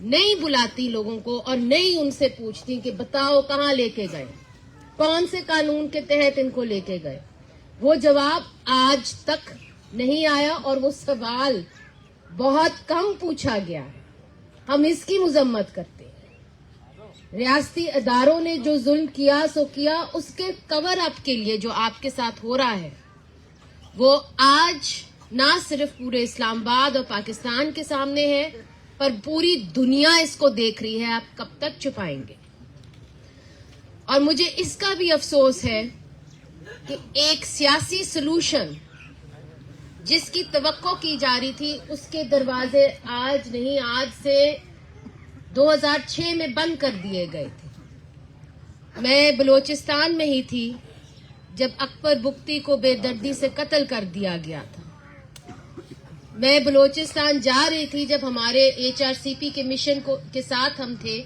نہیں بلاتی لوگوں کو اور نہیں ان سے پوچھتی کہ بتاؤ کہاں لے کے گئے, کون سے قانون کے تحت ان کو لے کے گئے, وہ جواب آج تک نہیں آیا اور وہ سوال بہت کم پوچھا گیا. ہم اس کی مذمت کرتے ہیں. ریاستی اداروں نے جو ظلم کیا سو کیا, اس کے کور اپ کے لیے جو آپ کے ساتھ ہو رہا ہے وہ آج نہ صرف پورے اسلام آباد اور پاکستان کے سامنے ہے پر پوری دنیا اس کو دیکھ رہی ہے. آپ کب تک چھپائیں گے؟ اور مجھے اس کا بھی افسوس ہے کہ ایک سیاسی سلوشن جس کی توقع کی جا رہی تھی اس کے دروازے آج نہیں, آج سے 2006 میں بند کر دیے گئے تھے. میں بلوچستان میں ہی تھی جب اکبر بگٹی کو بے دردی سے قتل کر دیا گیا تھا. میں بلوچستان جا رہی تھی جب ہمارے HRCP کے مشن کے ساتھ ہم تھے,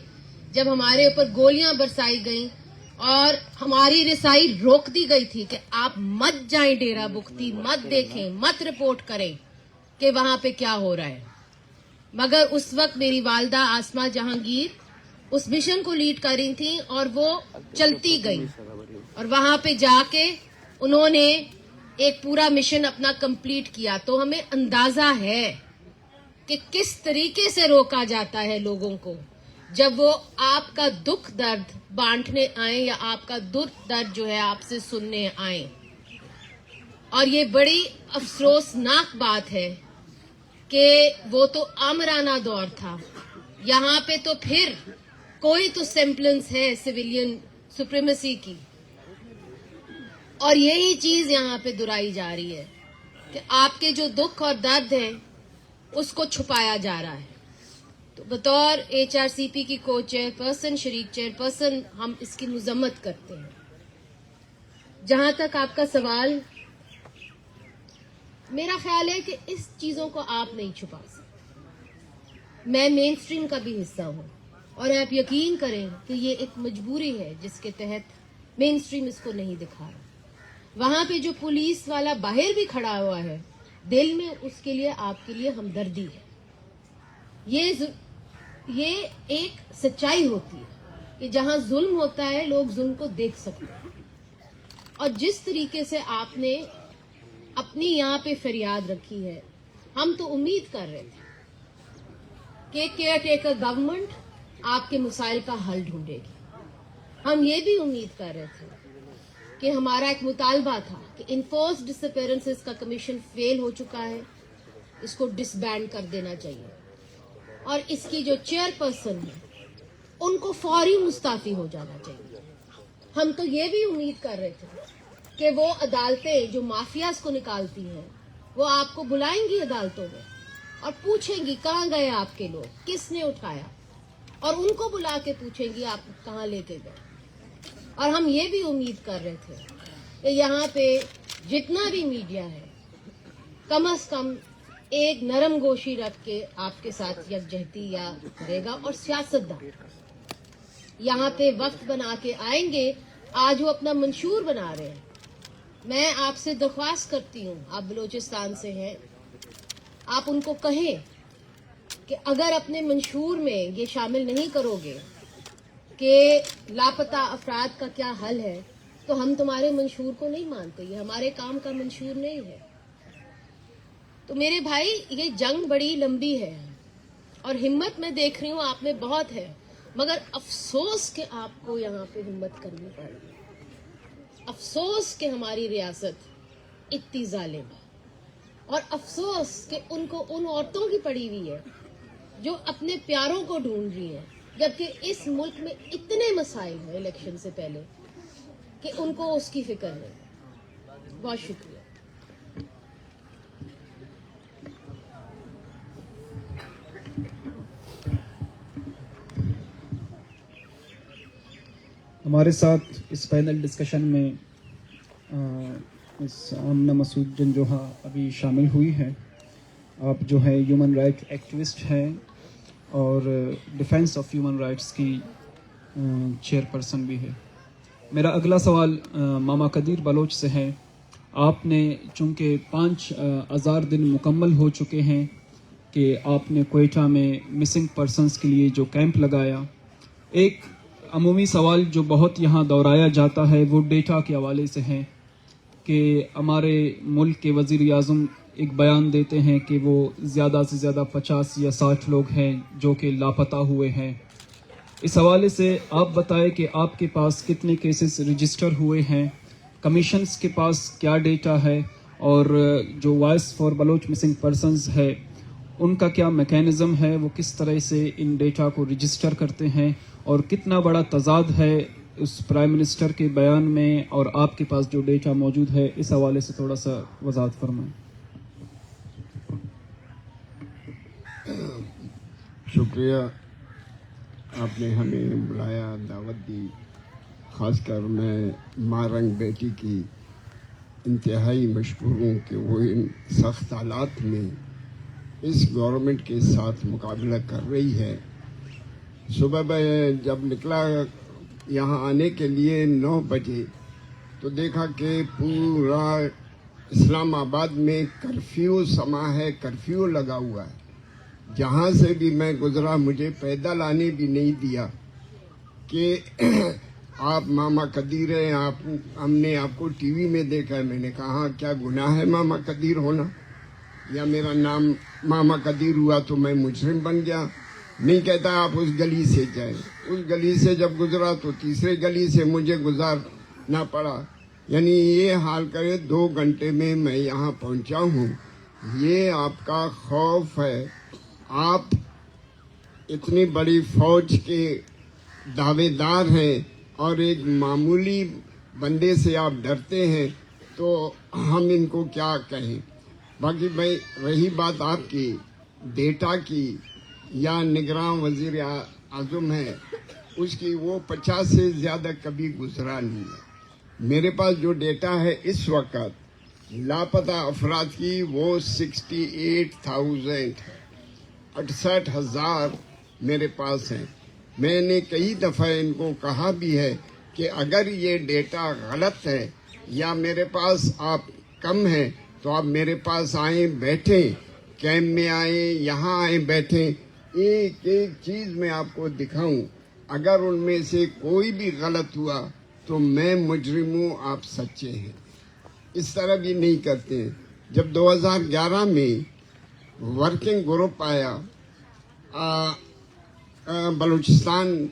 جب ہمارے اوپر گولیاں برسائی گئیں اور ہماری رسائی روک دی گئی تھی کہ آپ مت جائیں ڈیرہ بگٹی, مت دیکھیں, مت رپورٹ کریں کہ وہاں پہ کیا ہو رہا ہے. مگر اس وقت میری والدہ آسما جہانگیر اس مشن کو لیڈ کر رہی تھیں اور وہ چلتی گئی اور وہاں پہ جا کے انہوں نے ایک پورا مشن اپنا کمپلیٹ کیا. تو ہمیں اندازہ ہے کہ کس طریقے سے روکا جاتا ہے لوگوں کو جب وہ آپ کا دکھ درد بانٹنے آئیں یا آپ کا دکھ درد جو ہے آپ سے سننے آئیں. اور یہ بڑی افسوسناک بات ہے کہ وہ تو آمرانہ دور تھا, یہاں پہ تو پھر کوئی تو سیمپلنس ہے سویلین سپریمیسی کی, اور یہی چیز یہاں پہ دہرائی جا رہی ہے کہ آپ کے جو دکھ اور درد ہیں اس کو چھپایا جا رہا ہے. تو بطور HRCP کی کو چیئر پرسن, شریک چیئر پرسن, ہم اس کی مذمت کرتے ہیں. جہاں تک آپ کا سوال, میرا خیال ہے کہ اس چیزوں کو آپ نہیں چھپا سکتے. میں مین سٹریم کا بھی حصہ ہوں اور آپ یقین کریں کہ یہ ایک مجبوری ہے جس کے تحت مین سٹریم اس کو نہیں دکھا رہا. وہاں پہ جو پولیس والا باہر بھی کھڑا ہوا ہے, دل میں اس کے لیے آپ کے لیے ہمدردی ہے. یہ ایک سچائی ہوتی ہے کہ جہاں ظلم ہوتا ہے لوگ ظلم کو دیکھ سکتے ہیں. اور جس طریقے سے آپ نے اپنی یہاں پہ فریاد رکھی ہے, ہم تو امید کر رہے تھے کہ کیئر ٹیکر گورنمنٹ آپ کے مسائل کا حل ڈھونڈے گی. ہم یہ بھی امید کر رہے تھے کہ ہمارا ایک مطالبہ تھا کہ انفورس ڈس اپیرنسز کا کمیشن فیل ہو چکا ہے, اس کو ڈس بینڈ کر دینا چاہیے, اور اس کی جو چیئر پرسن ہے ان کو فوری مستعفی ہو جانا چاہیے. ہم تو یہ بھی امید کر رہے تھے کہ وہ عدالتیں جو مافیاز کو نکالتی ہیں وہ آپ کو بلائیں گی عدالتوں میں اور پوچھیں گی کہاں گئے آپ کے لوگ, کس نے اٹھایا, اور ان کو بلا کے پوچھیں گی آپ کہاں لے کے گئے. اور ہم یہ بھی امید کر رہے تھے کہ یہاں پہ جتنا بھی میڈیا ہے کم از کم ایک نرم گوشی رکھ کے آپ کے ساتھ یکجہتی یا کرے گا, اور سیاستدان یہاں پہ وقت بنا کے آئیں گے. آج وہ اپنا منشور بنا رہے ہیں. میں آپ سے درخواست کرتی ہوں, آپ بلوچستان سے ہیں, آپ ان کو کہیں کہ اگر اپنے منشور میں یہ شامل نہیں کرو گے کہ لاپتہ افراد کا کیا حل ہے تو ہم تمہارے منشور کو نہیں مانتے, یہ ہمارے کام کا منشور نہیں ہے. تو میرے بھائی یہ جنگ بڑی لمبی ہے اور ہمت میں دیکھ رہی ہوں آپ میں بہت ہے, مگر افسوس کہ آپ کو یہاں پہ ہمت کرنی پڑی. افسوس کہ ہماری ریاست اتنی ظالم ہے, اور افسوس کہ ان کو ان عورتوں کی پڑی ہوئی ہے جو اپنے پیاروں کو ڈھونڈ رہی ہیں, جبکہ اس ملک میں اتنے مسائل ہیں الیکشن سے پہلے کہ ان کو اس کی فکر نہیں. بہت شکریہ. ہمارے ساتھ اس پینل ڈسکشن میں مس آمنہ مسعود جنجوہا ابھی شامل ہوئی ہیں. آپ جو ہے ہیومن رائٹ ایکٹیوسٹ ہیں اور ڈیفینس آف ہیومن رائٹس کی چیئر پرسن بھی ہے. میرا اگلا سوال ماما قدیر بلوچ سے ہے. آپ نے چونکہ 5000 دن مکمل ہو چکے ہیں کہ آپ نے کوئٹہ میں مسنگ پرسنس کے لیے جو کیمپ لگایا. ایک عمومی سوال جو بہت یہاں دہرایا جاتا ہے وہ ڈیٹا کے حوالے سے ہے کہ ہمارے ملک کے وزیر اعظم ایک بیان دیتے ہیں کہ وہ زیادہ سے زیادہ 50 یا 60 لوگ ہیں جو کہ لاپتہ ہوئے ہیں. اس حوالے سے آپ بتائیں کہ آپ کے پاس کتنے کیسز رجسٹر ہوئے ہیں, کمیشنز کے پاس کیا ڈیٹا ہے, اور جو voice for Baloch missing persons ہے ان کا کیا میکینزم ہے, وہ کس طرح سے ان ڈیٹا کو رجسٹر کرتے ہیں, اور کتنا بڑا تضاد ہے اس پرائم منسٹر کے بیان میں اور آپ کے پاس جو ڈیٹا موجود ہے. اس حوالے سے تھوڑا سا وضاحت فرمائیں. شکریہ, آپ نے ہمیں بلایا, دعوت دی. خاص کر میں مارنگ بیٹی کی انتہائی مشکور ہوں کہ وہ ان سخت حالات میں اس گورنمنٹ کے ساتھ مقابلہ کر رہی ہے. صبح میں جب نکلا یہاں آنے کے لیے 9 بجے تو دیکھا کہ پورا اسلام آباد میں کرفیو سما ہے, کرفیو لگا ہوا ہے. جہاں سے بھی میں گزرا مجھے پیدل آنے بھی نہیں دیا کہ آپ ماما قدیر ہیں, ہم نے آپ کو ٹی وی میں دیکھا ہے. میں نے کہا کیا گناہ ہے ماما قدیر ہونا, یا میرا نام ماما قدیر ہوا تو میں مجرم بن گیا؟ نہیں, کہتا آپ اس گلی سے جائیں. اس گلی سے جب گزرا تو تیسرے گلی سے مجھے گزارنا پڑا. یعنی یہ حال کرے 2 گھنٹے میں میں یہاں پہنچا ہوں. یہ آپ کا خوف ہے. آپ اتنی بڑی فوج کے دعوے دار ہیں اور ایک معمولی بندے سے آپ ڈرتے ہیں, تو ہم ان کو کیا کہیں. باقی بھائی رہی بات آپ کی ڈیٹا کی یا نگراں وزیر اعظم ہے اس کی, وہ 50 سے زیادہ کبھی گزرا نہیں ہے. میرے پاس جو ڈیٹا ہے اس وقت لاپتہ افراد کی وہ 68,000 ہے, 68,000 میرے پاس ہیں. میں نے کئی دفعہ ان کو کہا بھی ہے کہ اگر یہ ڈیٹا غلط ہے یا میرے پاس آپ کم ہیں تو آپ میرے پاس آئیں, بیٹھیں, کیمپ میں آئیں, یہاں آئیں, بیٹھیں, ایک ایک چیز میں آپ کو دکھاؤں. اگر ان میں سے کوئی بھی غلط ہوا تو میں مجرم ہوں, آپ سچے ہیں. اس طرح بھی نہیں کرتے ہیں. جب 2011 میں ورکنگ گروپ آیا بلوچستان,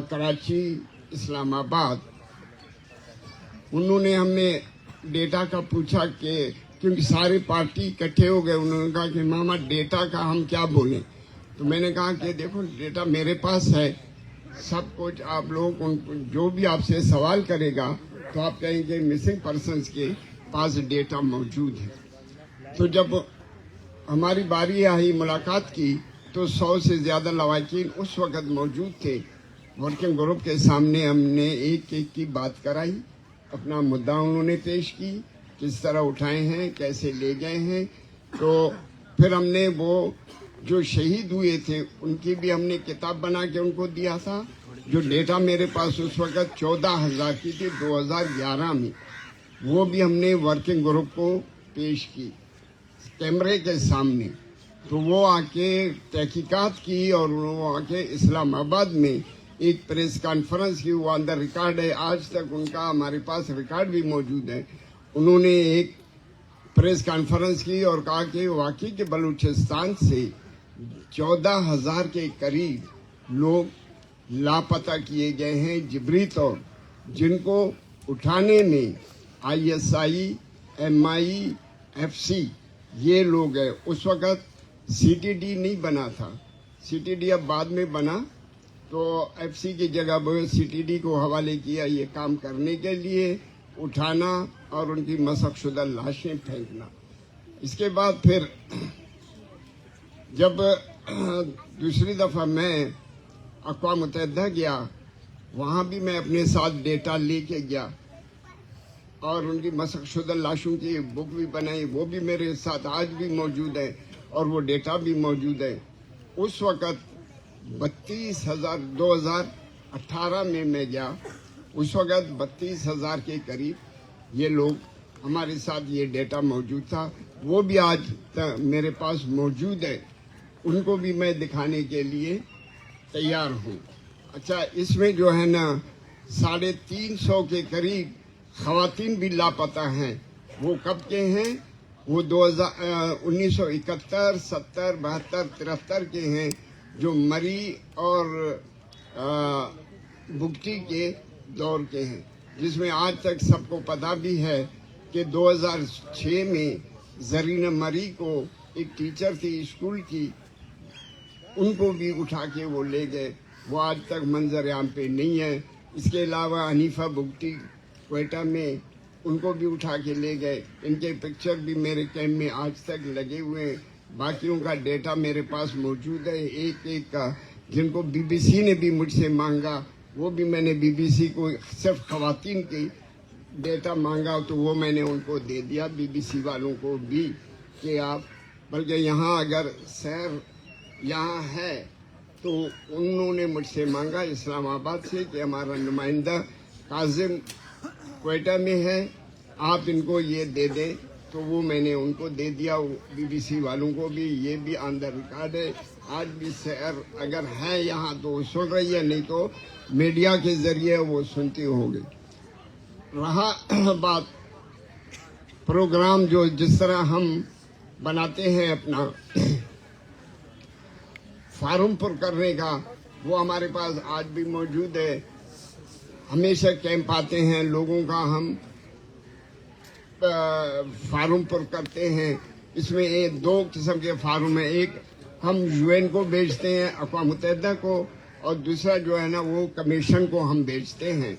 کراچی, اسلام آباد, انہوں نے ہمیں ڈیٹا کا پوچھا کہ کیونکہ ساری پارٹی اکٹھے ہو گئے. انہوں نے کہا کہ ماما ڈیٹا کا ہم کیا بولیں. تو میں نے کہا کہ دیکھو ڈیٹا میرے پاس ہے سب کچھ. آپ لوگ جو بھی آپ سے سوال کرے گا تو آپ کہیں گے مسنگ پرسنس کے پاس ڈیٹا موجود ہے. تو جب ہماری باری آئی ملاقات کی تو 100 سے زیادہ لواحقین اس وقت موجود تھے. ورکنگ گروپ کے سامنے ہم نے ایک ایک کی بات کرائی, اپنا مدعا انہوں نے پیش کی, کس طرح اٹھائے ہیں, کیسے لے گئے ہیں. تو پھر ہم نے وہ جو شہید ہوئے تھے ان کی بھی ہم نے کتاب بنا کے ان کو دیا تھا. جو ڈیٹا میرے پاس اس وقت 14,000 کی تھی 2011 میں, وہ بھی ہم نے ورکنگ گروپ کو پیش کی کیمرے کے سامنے. تو وہ آ کے تحقیقات کی اور وہ آ کے اسلام آباد میں ایک پریس کانفرنس کی, وہ اندر ریکارڈ ہے, آج تک ان کا ہمارے پاس ریکارڈ بھی موجود ہے. انہوں نے ایک پریس کانفرنس کی اور کہا کہ واقعی کہ بلوچستان سے 14,000 کے قریب لوگ لاپتہ کیے گئے ہیں جبری طور, جن کو اٹھانے میں ISI, MI, FC یہ لوگ ہیں. اس وقت CTD نہیں بنا تھا, CTD اب بعد میں بنا, تو FC کی جگہ CTD کو حوالے کیا یہ کام کرنے کے لیے, اٹھانا اور ان کی مسخ شدہ لاشیں پھینکنا. اس کے بعد پھر جب دوسری دفعہ میں اقوام متحدہ گیا, وہاں بھی میں اپنے ساتھ ڈیٹا لے کے گیا اور ان کی مسخ شدہ لاشوں کی بک بھی بنائی, وہ بھی میرے ساتھ آج بھی موجود ہے اور وہ ڈیٹا بھی موجود ہے. اس وقت 32,000 2018 میں گیا, اس وقت 32,000 کے قریب یہ لوگ ہمارے ساتھ, یہ ڈیٹا موجود تھا. وہ بھی آج میرے پاس موجود ہے، ان کو بھی میں دکھانے کے لیے تیار ہوں۔ اچھا، اس میں جو ہے نا 350 کے قریب خواتین بھی لاپتہ ہیں۔ وہ کب کے ہیں؟ وہ 1971، 70، 72، 73 کے ہیں، جو مری اور بگٹی کے دور کے ہیں، جس میں آج تک سب کو پتہ بھی ہے کہ 2006 میں زرین مری کو ایک ٹیچر تھی اسکول کی، ان کو بھی اٹھا کے وہ لے گئے، وہ آج تک منظر عام پہ نہیں ہے۔ اس کے علاوہ حنیفہ بگٹی کوئٹہ میں، ان کو بھی اٹھا کے لے گئے، ان کے پکچر بھی میرے کیمپ میں آج تک لگے ہوئے ہیں۔ باقیوں کا ڈیٹا میرے پاس موجود ہے، ایک ایک کا، جن کو بی بی سی نے بھی مجھ سے مانگا، وہ بھی میں نے بی بی سی کو صرف خواتین کی ڈیٹا مانگا تو وہ میں نے ان کو دے دیا، بی بی سی والوں کو بھی، کہ آپ بلکہ یہاں اگر سیر یہاں ہے تو انہوں نے مجھ سے مانگا اسلام آباد سے کہ ہمارا نمائندہ کاظم کوئٹہ میں ہے، آپ ان کو یہ دے دیں، تو وہ میں نے ان کو دے دیا، بی بی سی والوں کو بھی۔ یہ بھی آن دا ریکارڈ ہے، آج بھی سیر اگر ہے یہاں تو وہ سن رہی ہے، نہیں تو میڈیا کے ذریعے وہ سنتی ہوگی۔ رہا بات پروگرام جو جس طرح ہم بناتے ہیں اپنا فارم پر کرنے کا، وہ ہمارے پاس آج بھی موجود ہے۔ ہمیشہ کیمپ آتے ہیں لوگوں کا، ہم فارم پر کرتے ہیں۔ اس میں 2 قسم کے فارم ہیں، ایک ہم UN کو بھیجتے ہیں، اقوام متحدہ کو، اور دوسرا جو ہے نا وہ کمیشن کو ہم بھیجتے ہیں۔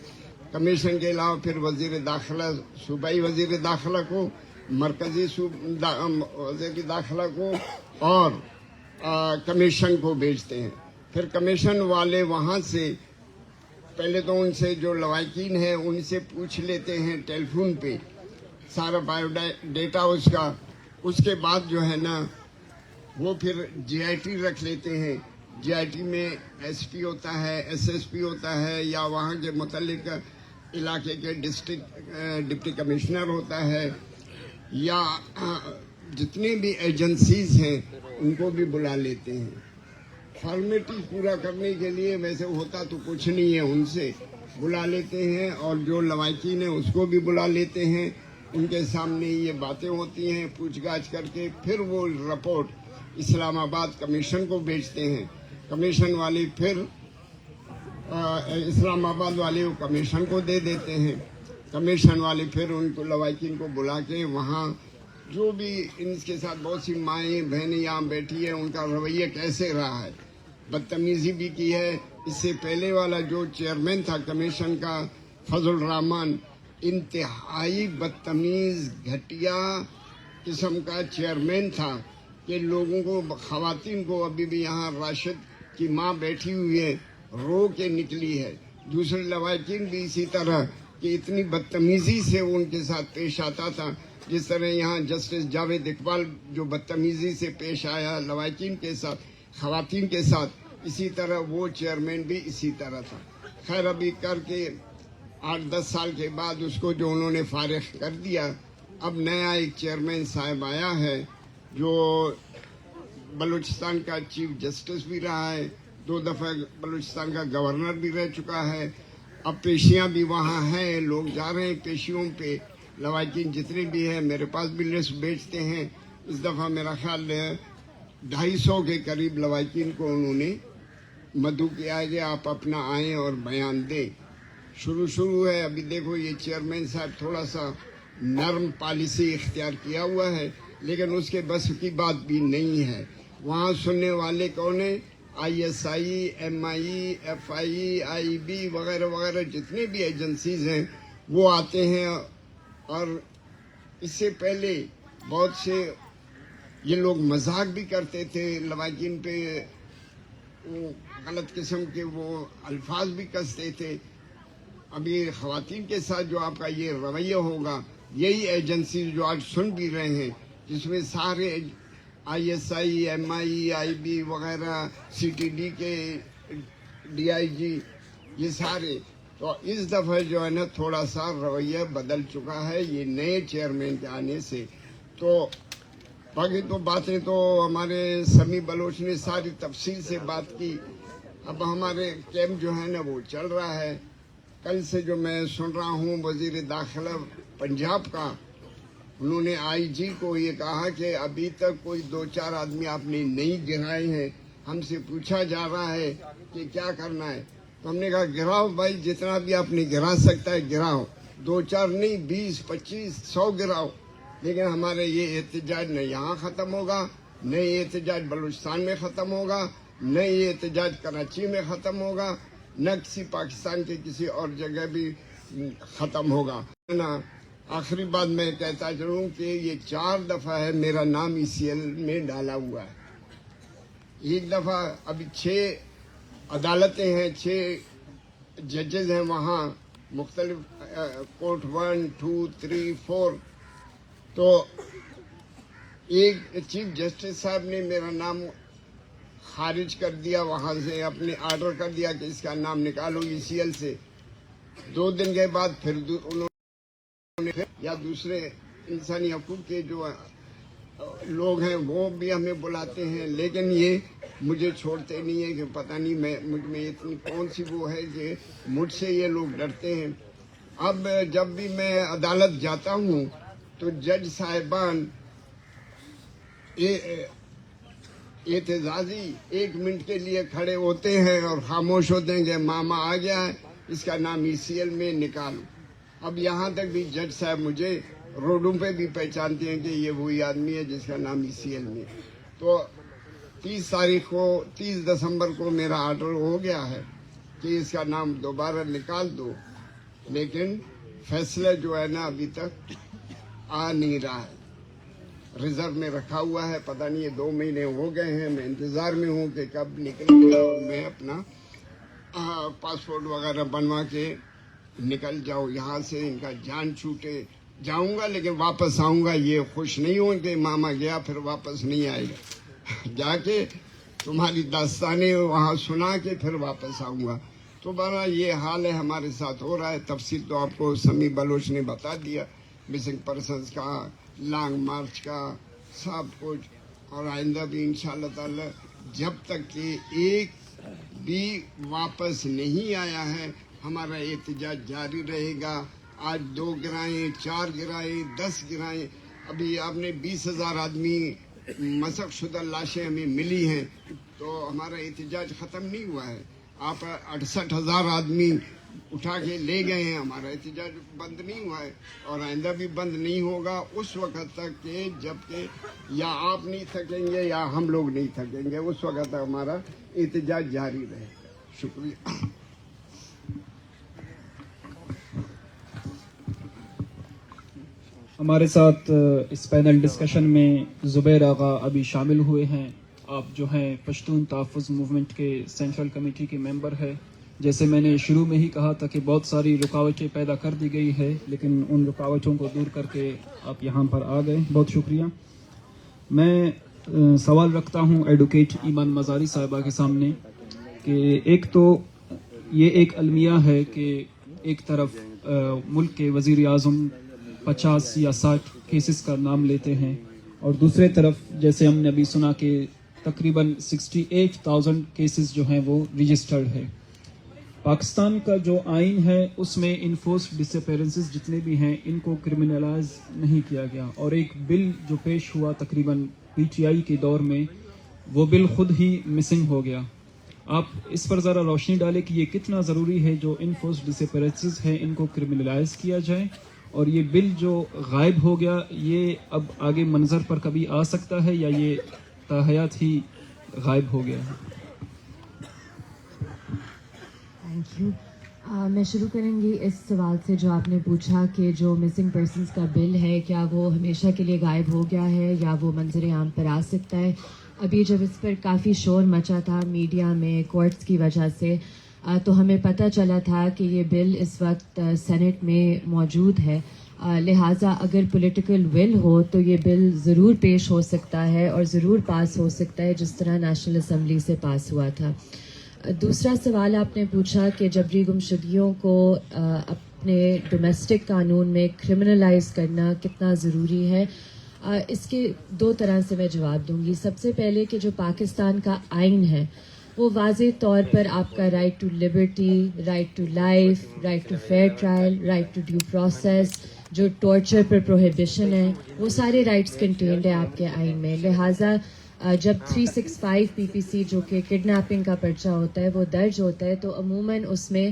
کمیشن کے علاوہ پھر وزیر داخلہ، صوبائی وزیر داخلہ کو، مرکزی وزیر داخلہ کو، اور کمیشن کو بھیجتے ہیں۔ پھر کمیشن والے وہاں سے پہلے تو ان سے جو لواحقین ہیں ان سے پوچھ لیتے ہیں ٹیلی فون پہ سارا بایو ڈیٹا اس کا، اس کے بعد جو ہے نا وہ پھر GIT رکھ لیتے ہیں۔ GIT میں SP ہوتا ہے، SSP ہوتا ہے، یا وہاں کے متعلق علاقے کے ڈسٹرکٹ ڈپٹی کمشنر ہوتا ہے، یا جتنی بھی ایجنسیز ہیں ان کو بھی بلا لیتے ہیں فارمیلٹی پورا کرنے کے لیے۔ ویسے ہوتا تو کچھ نہیں ہے، ان سے بلا لیتے ہیں، اور جو لواحقین ہیں اس کو بھی بلا لیتے ہیں، ان کے سامنے یہ باتیں ہوتی ہیں، پوچھ گاچھ کر کے پھر وہ رپورٹ اسلام آباد کمیشن کو بھیجتے ہیں۔ کمیشن والے پھر اسلام آباد والے وہ کمیشن کو دے دیتے ہیں، کمیشن والے پھر ان کو لواحقین کو بلا کے وہاں جو بھی ان کے ساتھ بہت سی مائیں بہنیں یہاں بیٹھی ہیں، ان کا رویہ کیسے رہا ہے، بدتمیزی بھی کی ہے۔ اس سے پہلے والا جو چیئرمین تھا کمیشن کا، فضل الرحمان، انتہائی بدتمیز گھٹیا قسم کا چیئرمین تھا کہ لوگوں کو، خواتین کو، ابھی بھی یہاں راشد کی ماں بیٹھی ہوئی ہے، رو کے نکلی ہے، دوسرے لواحقین بھی اسی طرح، کہ اتنی بدتمیزی سے وہ ان کے ساتھ پیش آتا تھا، جس طرح یہاں جسٹس جاوید اقبال جو بدتمیزی سے پیش آیا لواحقین کے ساتھ، خواتین کے ساتھ، اسی طرح وہ چیئرمین بھی اسی طرح تھا۔ خیر ابھی کر کے 8-10 سال کے بعد اس کو جو انہوں نے فارغ کر دیا، اب نیا ایک چیئرمین صاحب آیا ہے جو بلوچستان کا چیف جسٹس بھی رہا ہے، 2 دفعہ بلوچستان کا گورنر بھی رہ چکا ہے۔ اب پیشیاں بھی وہاں ہیں، لوگ جا رہے ہیں پیشیوں پہ، لواحقین جتنے بھی ہیں میرے پاس بھی لسٹ بیچتے ہیں۔ اس دفعہ میرا خیال ہے 250 کے قریب لواحقین کو انہوں نے مدعو کیا ہے کہ آپ اپنا آئیں اور بیان دیں۔ شروع ہے، ابھی دیکھو یہ چیئرمین صاحب تھوڑا سا نرم پالیسی اختیار کیا ہوا ہے، لیکن اس کے بس کی بات بھی نہیں ہے۔ وہاں سننے والے کون ہیں؟ ISI، MI، FI، IB وغیرہ وغیرہ جتنے بھی ایجنسیز ہیں وہ آتے ہیں، اور اس سے پہلے بہت سے یہ لوگ مذاق بھی کرتے تھے لواحقین پہ، وہ غلط قسم کے وہ الفاظ بھی کستے تھے۔ ابھی خواتین کے ساتھ جو آپ کا یہ رویہ ہوگا، یہی ایجنسی جو آج سن بھی رہے ہیں، جس میں سارے ISI، MI، IB وغیرہ، CTD کے DIG، یہ سارے، تو اس دفعہ جو ہے نا تھوڑا سا رویہ بدل چکا ہے یہ نئے چیئرمین کے آنے سے۔ تو باقی تو باتیں تو ہمارے سمیع بلوچ نے ساری تفصیل سے بات کی. اب ہمارے کیمپ جو ہے نا وہ چل رہا ہے. کل سے جو میں سن رہا ہوں وزیر داخلہ پنجاب کا، انہوں نے آئی جی کو یہ کہا کہ ابھی تک کوئی 2-4 آدمی آپ نے نہیں گرائے ہیں. ہم سے پوچھا جا رہا ہے کہ کیا کرنا ہے، تو ہم نے کہا گراؤ بھائی، جتنا بھی آپ نے گرا سکتا ہے گراؤ. 2-4 نہیں، 20, 25, 100 گراؤ. لیکن ہمارے یہ احتجاج نہ یہاں ختم ہوگا، نہ یہ احتجاج بلوچستان میں ختم ہوگا، نہ یہ احتجاج کراچی میں ختم ہوگا، نہ کسی پاکستان کے کسی اور جگہ بھی ختم ہوگا. آخری بات میں کہتا چلوں کہ یہ 4 دفعہ ہے میرا نام ECL میں ڈالا ہوا ہے. ایک دفعہ ابھی 6 عدالتیں ہیں، 6 ججز ہیں وہاں، مختلف کورٹ 1, 2, 3, 4. تو ایک چیف جسٹس صاحب نے میرا نام خارج کر دیا وہاں سے، اپنے آرڈر کر دیا کہ اس کا نام نکالو ECL سے. 2 دن کے بعد پھر انہوں نے یا دوسرے انسانی حقوق کے جو لوگ ہیں وہ بھی ہمیں بلاتے ہیں، لیکن یہ مجھے چھوڑتے نہیں ہیں کہ پتہ نہیں مجھ میں اتنی کون سی وہ ہے کہ مجھ سے یہ لوگ ڈرتے ہیں. اب جب بھی میں عدالت جاتا ہوں تو جج صاحبان اعتزازی 1 منٹ کے لیے کھڑے ہوتے ہیں اور خاموش ہوتے ہیں کہ ماما آ گیا ہے، اس کا نام ECL میں نکالو. اب یہاں تک بھی جج صاحب مجھے روڈوں پہ بھی پہچانتے ہیں کہ یہ وہی آدمی ہے جس کا نام ECL میں. تو 30 دسمبر کو میرا آرڈر ہو گیا ہے کہ اس کا نام دوبارہ نکال دو، لیکن فیصلہ جو ہے نا ابھی تک آ نہیں رہا ہے. ریزرو میں رکھا ہوا ہے، پتہ نہیں یہ 2 مہینے ہو گئے ہیں. میں انتظار میں ہوں کہ کب نکلے گا اور میں اپنا پاسپورٹ وغیرہ بنوا کے نکل جاؤ یہاں سے. ان کا جان چھوٹے جاؤں گا لیکن واپس آؤں گا. یہ خوش نہیں ہوں کہ ماما گیا پھر واپس نہیں آئے گا. جا کے تمہاری داستانیں وہاں سنا کے پھر واپس آؤں گا. تو بہرحال یہ حال ہے ہمارے ساتھ ہو رہا ہے. تفصیل تو آپ کو سمیع بلوچ نے بتا دیا، مسنگ پرسنز کا، لانگ مارچ کا، سب کچھ. اور آئندہ بھی انشاءاللہ تعالی جب تک کہ ایک بھی واپس نہیں آیا ہے ہمارا احتجاج جاری رہے گا. آج 2 گرائیں، 4 گرائیں، 10 گرائیں. ابھی آپ نے 20,000 آدمی مسخ شدہ لاشیں ہمیں ملی ہیں، تو ہمارا احتجاج ختم نہیں ہوا ہے. آپ 68,000 آدمی اٹھا کے لے گئے ہیں، ہمارا احتجاج بند نہیں ہوا ہے اور آئندہ بھی بند نہیں ہوگا اس وقت تک کہ جب کہ یا آپ نہیں تھکیں گے یا ہم لوگ نہیں تھکیں گے. اس وقت تک ہمارا احتجاج جاری رہے گا. شکریہ. ہمارے ساتھ اس پینل ڈسکشن میں زبیر آغا ابھی شامل ہوئے ہیں. آپ جو ہیں پشتون تحفظ موومنٹ کے سینٹرل کمیٹی کے ممبر ہے. جیسے میں نے شروع میں ہی کہا تھا کہ بہت ساری رکاوٹیں پیدا کر دی گئی ہے، لیکن ان رکاوٹوں کو دور کر کے آپ یہاں پر آ گئے. بہت شکریہ. میں سوال رکھتا ہوں ایڈوکیٹ ایمان مزاری صاحبہ کے سامنے کہ ایک تو یہ ایک المیہ ہے کہ ایک طرف ملک کے وزیر اعظم 50 یا 60 کیسز کا نام لیتے ہیں اور دوسرے طرف جیسے ہم نے ابھی سنا کہ تقریباً 68,000 کیسز جو ہیں وہ رجسٹرڈ ہے. پاکستان کا جو آئین ہے اس میں انفورسڈ ڈس اپیرنسز جتنے بھی ہیں ان کو کرمنلائز نہیں کیا گیا، اور ایک بل جو پیش ہوا تقریباً PTI کے دور میں وہ بل خود ہی مسنگ ہو گیا. آپ اس پر ذرا روشنی ڈالیں کہ یہ کتنا ضروری ہے جو انفورسڈ ڈس اپیرنسز ہیں ان کو کرمنلائز کیا جائے، اور یہ بل جو غائب ہو گیا یہ اب آگے منظر پر کبھی آ سکتا ہے یا یہ تاحیات ہی غائب ہو گیا ہے؟ Thank you. میں شروع کروں گی اس سوال سے جو آپ نے پوچھا کہ جو مسنگ پرسنز کا بل ہے کیا وہ ہمیشہ کے لیے غائب ہو گیا ہے یا وہ منظر عام پر آ سکتا ہے. ابھی جب اس پر کافی شور مچا تھا میڈیا میں کورٹس کی وجہ سے، تو ہمیں پتہ چلا تھا کہ یہ بل اس وقت سینٹ میں موجود ہے. لہٰذا اگر پولیٹیکل ول ہو تو یہ بل ضرور پیش ہو سکتا ہے اور ضرور پاس ہو سکتا ہے جس طرح نیشنل اسمبلی سے پاس ہوا تھا. دوسرا سوال آپ نے پوچھا کہ جبری گمشدگیوں کو اپنے ڈومیسٹک قانون میں کرمنلائز کرنا کتنا ضروری ہے. اس کے دو طرح سے میں جواب دوں گی. سب سے پہلے کہ جو پاکستان کا آئین ہے وہ واضح طور پر آپ کا right to liberty, right to life, right to fair trial, right to due process, جو ٹارچر پر پروہیبیشن ہے, وہ سارے رائٹس کنٹینڈ ہیں آپ کے آئین میں. لہٰذا جب 365 پی پی سی جو کہ کڈنیپنگ کا پرچہ ہوتا ہے وہ درج ہوتا ہے تو عموماً اس میں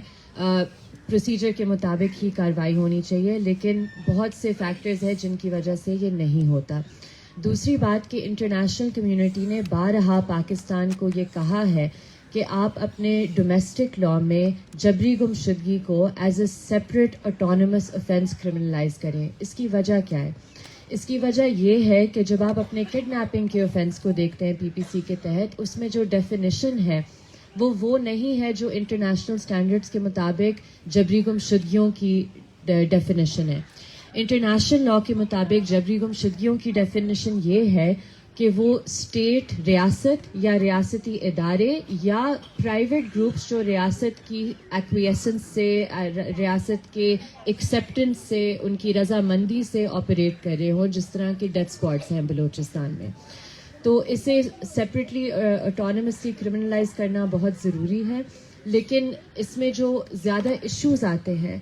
پروسیجر کے مطابق ہی کارروائی ہونی چاہیے, لیکن بہت سے فیکٹرز ہیں جن کی وجہ سے یہ نہیں ہوتا. دوسری بات کہ انٹرنیشنل کمیونٹی نے بارہا پاکستان کو یہ کہا ہے کہ آپ اپنے ڈومیسٹک لاء میں جبری گمشدگی کو as a separate autonomous offense criminalise کریں. اس کی وجہ کیا ہے؟ اس کی وجہ یہ ہے کہ جب آپ اپنے کڈنیپنگ کے offense کو دیکھتے ہیں پی پی سی کے تحت, اس میں جو ڈیفینیشن ہے وہ نہیں ہے جو انٹرنیشنل سٹینڈرڈز کے مطابق جبری گمشدگیوں کی ڈیفینیشن ہے. انٹرنیشنل لاء کے مطابق جبری گمشدگیوں کی ڈیفینیشن یہ ہے کہ وہ اسٹیٹ, ریاست یا ریاستی ادارے یا پرائیویٹ گروپس جو ریاست کی ایکویسنس سے, ریاست کے ایکسیپٹنس سے, ان کی رضامندی سے آپریٹ کر رہے ہوں, جس طرح کے ڈیتھ اسکواڈس ہیں بلوچستان میں. تو اسے سیپریٹلی اٹانومسلی کرمنلائز کرنا بہت ضروری ہے. لیکن اس میں جو زیادہ ایشوز آتے ہیں,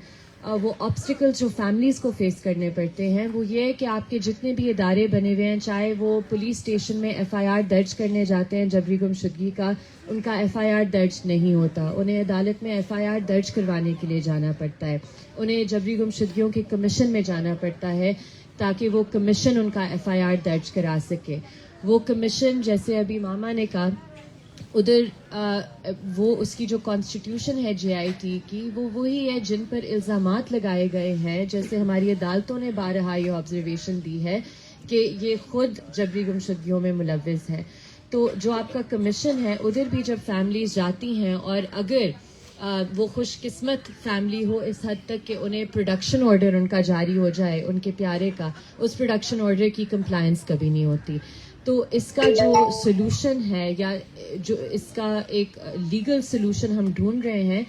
وہ آبسٹیکلز جو فیملیز کو فیس کرنے پڑتے ہیں, وہ یہ ہے کہ آپ کے جتنے بھی ادارے بنے ہوئے ہیں, چاہے وہ پولیس اسٹیشن میں ایف آئی آر درج کرنے جاتے ہیں جبری گمشدگی کا, ان کا ایف آئی آر درج نہیں ہوتا. انہیں عدالت میں ایف آئی آر درج کروانے کے لیے جانا پڑتا ہے. انہیں جبری گمشدگیوں کے کمیشن میں جانا پڑتا ہے تاکہ وہ کمیشن ان کا ایف آئی آر درج کرا سکے. وہ کمیشن, جیسے ابھی ماما نے کہا, ادھر وہ اس کی جو کانسٹیٹیوشن ہے جے آئی ٹی کی, وہ وہی ہے جن پر الزامات لگائے گئے ہیں. جیسے ہماری عدالتوں نے بارہا یہ آبزرویشن دی ہے کہ یہ خود جبری گمشدگیوں میں ملوث ہے. تو جو آپ کا کمیشن ہے, ادھر بھی جب فیملیز جاتی ہیں, اور اگر وہ خوش قسمت فیملی ہو اس حد تک کہ انہیں پروڈکشن آرڈر ان کا جاری ہو جائے ان کے پیارے کا, اس پروڈکشن آرڈر کی کمپلائنس کبھی نہیں ہوتی. تو اس کا جو سلوشن ہے, یا جو اس کا ایک لیگل سلوشن ہم ڈھونڈ رہے ہیں,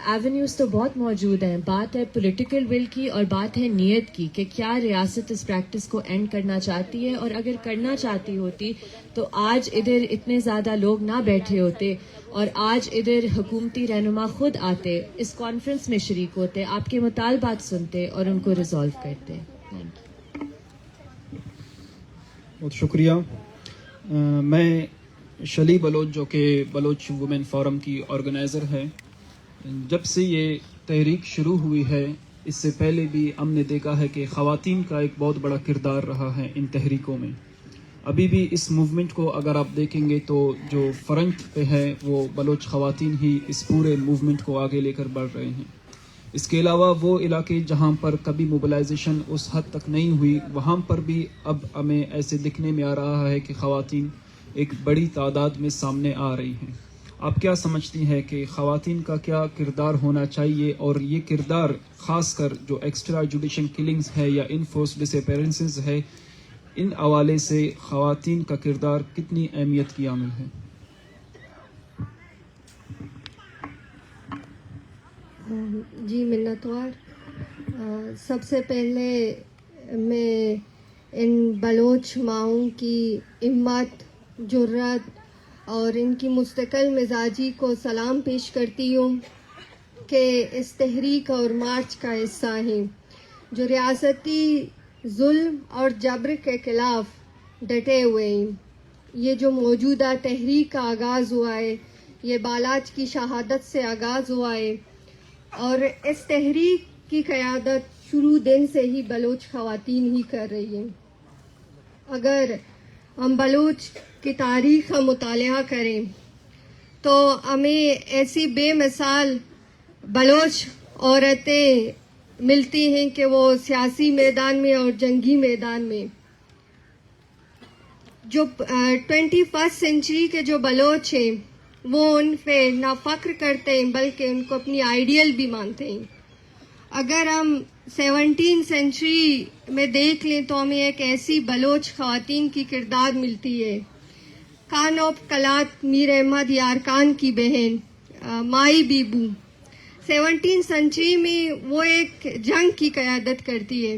ایونیوز تو بہت موجود ہیں. بات ہے پولیٹیکل ول کی اور بات ہے نیت کی کہ کیا ریاست اس پریکٹس کو اینڈ کرنا چاہتی ہے, اور اگر کرنا چاہتی ہوتی تو آج ادھر اتنے زیادہ لوگ نہ بیٹھے ہوتے, اور آج ادھر حکومتی رہنما خود آتے, اس کانفرنس میں شریک ہوتے, آپ کے مطالبات سنتے اور ان کو ریزالو کرتے. Thank you. بہت شکریہ. میں شلی بلوچ, جو کہ بلوچ وومن فورم کی آرگنائزر ہے, جب سے یہ تحریک شروع ہوئی ہے اس سے پہلے بھی ہم نے دیکھا ہے کہ خواتین کا ایک بہت بڑا کردار رہا ہے ان تحریکوں میں. ابھی بھی اس موومنٹ کو اگر آپ دیکھیں گے تو جو فرنٹ پہ ہے وہ بلوچ خواتین ہی اس پورے موومنٹ کو آگے لے کر بڑھ رہے ہیں. اس کے علاوہ وہ علاقے جہاں پر کبھی موبلائزیشن اس حد تک نہیں ہوئی, وہاں پر بھی اب ہمیں ایسے دکھنے میں آ رہا ہے کہ خواتین ایک بڑی تعداد میں سامنے آ رہی ہیں. آپ کیا سمجھتی ہیں کہ خواتین کا کیا کردار ہونا چاہیے, اور یہ کردار خاص کر جو ایکسٹرا جوڈیشل کلنگز ہے یا انفورس ڈس اپیرنسز ہے, ان حوالے سے خواتین کا کردار کتنی اہمیت کی عامل ہے؟ جی منتوار, سب سے پہلے میں ان بلوچ ماؤں کی ہمت, جرات اور ان کی مستقل مزاجی کو سلام پیش کرتی ہوں کہ اس تحریک اور مارچ کا حصہ ہیں, جو ریاستی ظلم اور جبر کے خلاف ڈٹے ہوئے ہیں. یہ جو موجودہ تحریک کا آغاز ہوا ہے, یہ بالاچ کی شہادت سے آغاز ہوا ہے, اور اس تحریک کی قیادت شروع دن سے ہی بلوچ خواتین ہی کر رہی ہیں. اگر ہم بلوچ کی تاریخ کا مطالعہ کریں تو ہمیں ایسی بے مثال بلوچ عورتیں ملتی ہیں کہ وہ سیاسی میدان میں اور جنگی میدان میں, جو 21 سینچری کے جو بلوچ ہیں وہ ان پہ نہ فخر کرتے ہیں بلکہ ان کو اپنی آئیڈیل بھی مانتے ہیں. اگر ہم 17 سینچری میں دیکھ لیں تو ہمیں ایک ایسی بلوچ خواتین کی کردار ملتی ہے, خان آف کلات میر احمد یارکان کی بہن مائی بیبو. 17 سینچری میں وہ ایک جنگ کی قیادت کرتی ہے,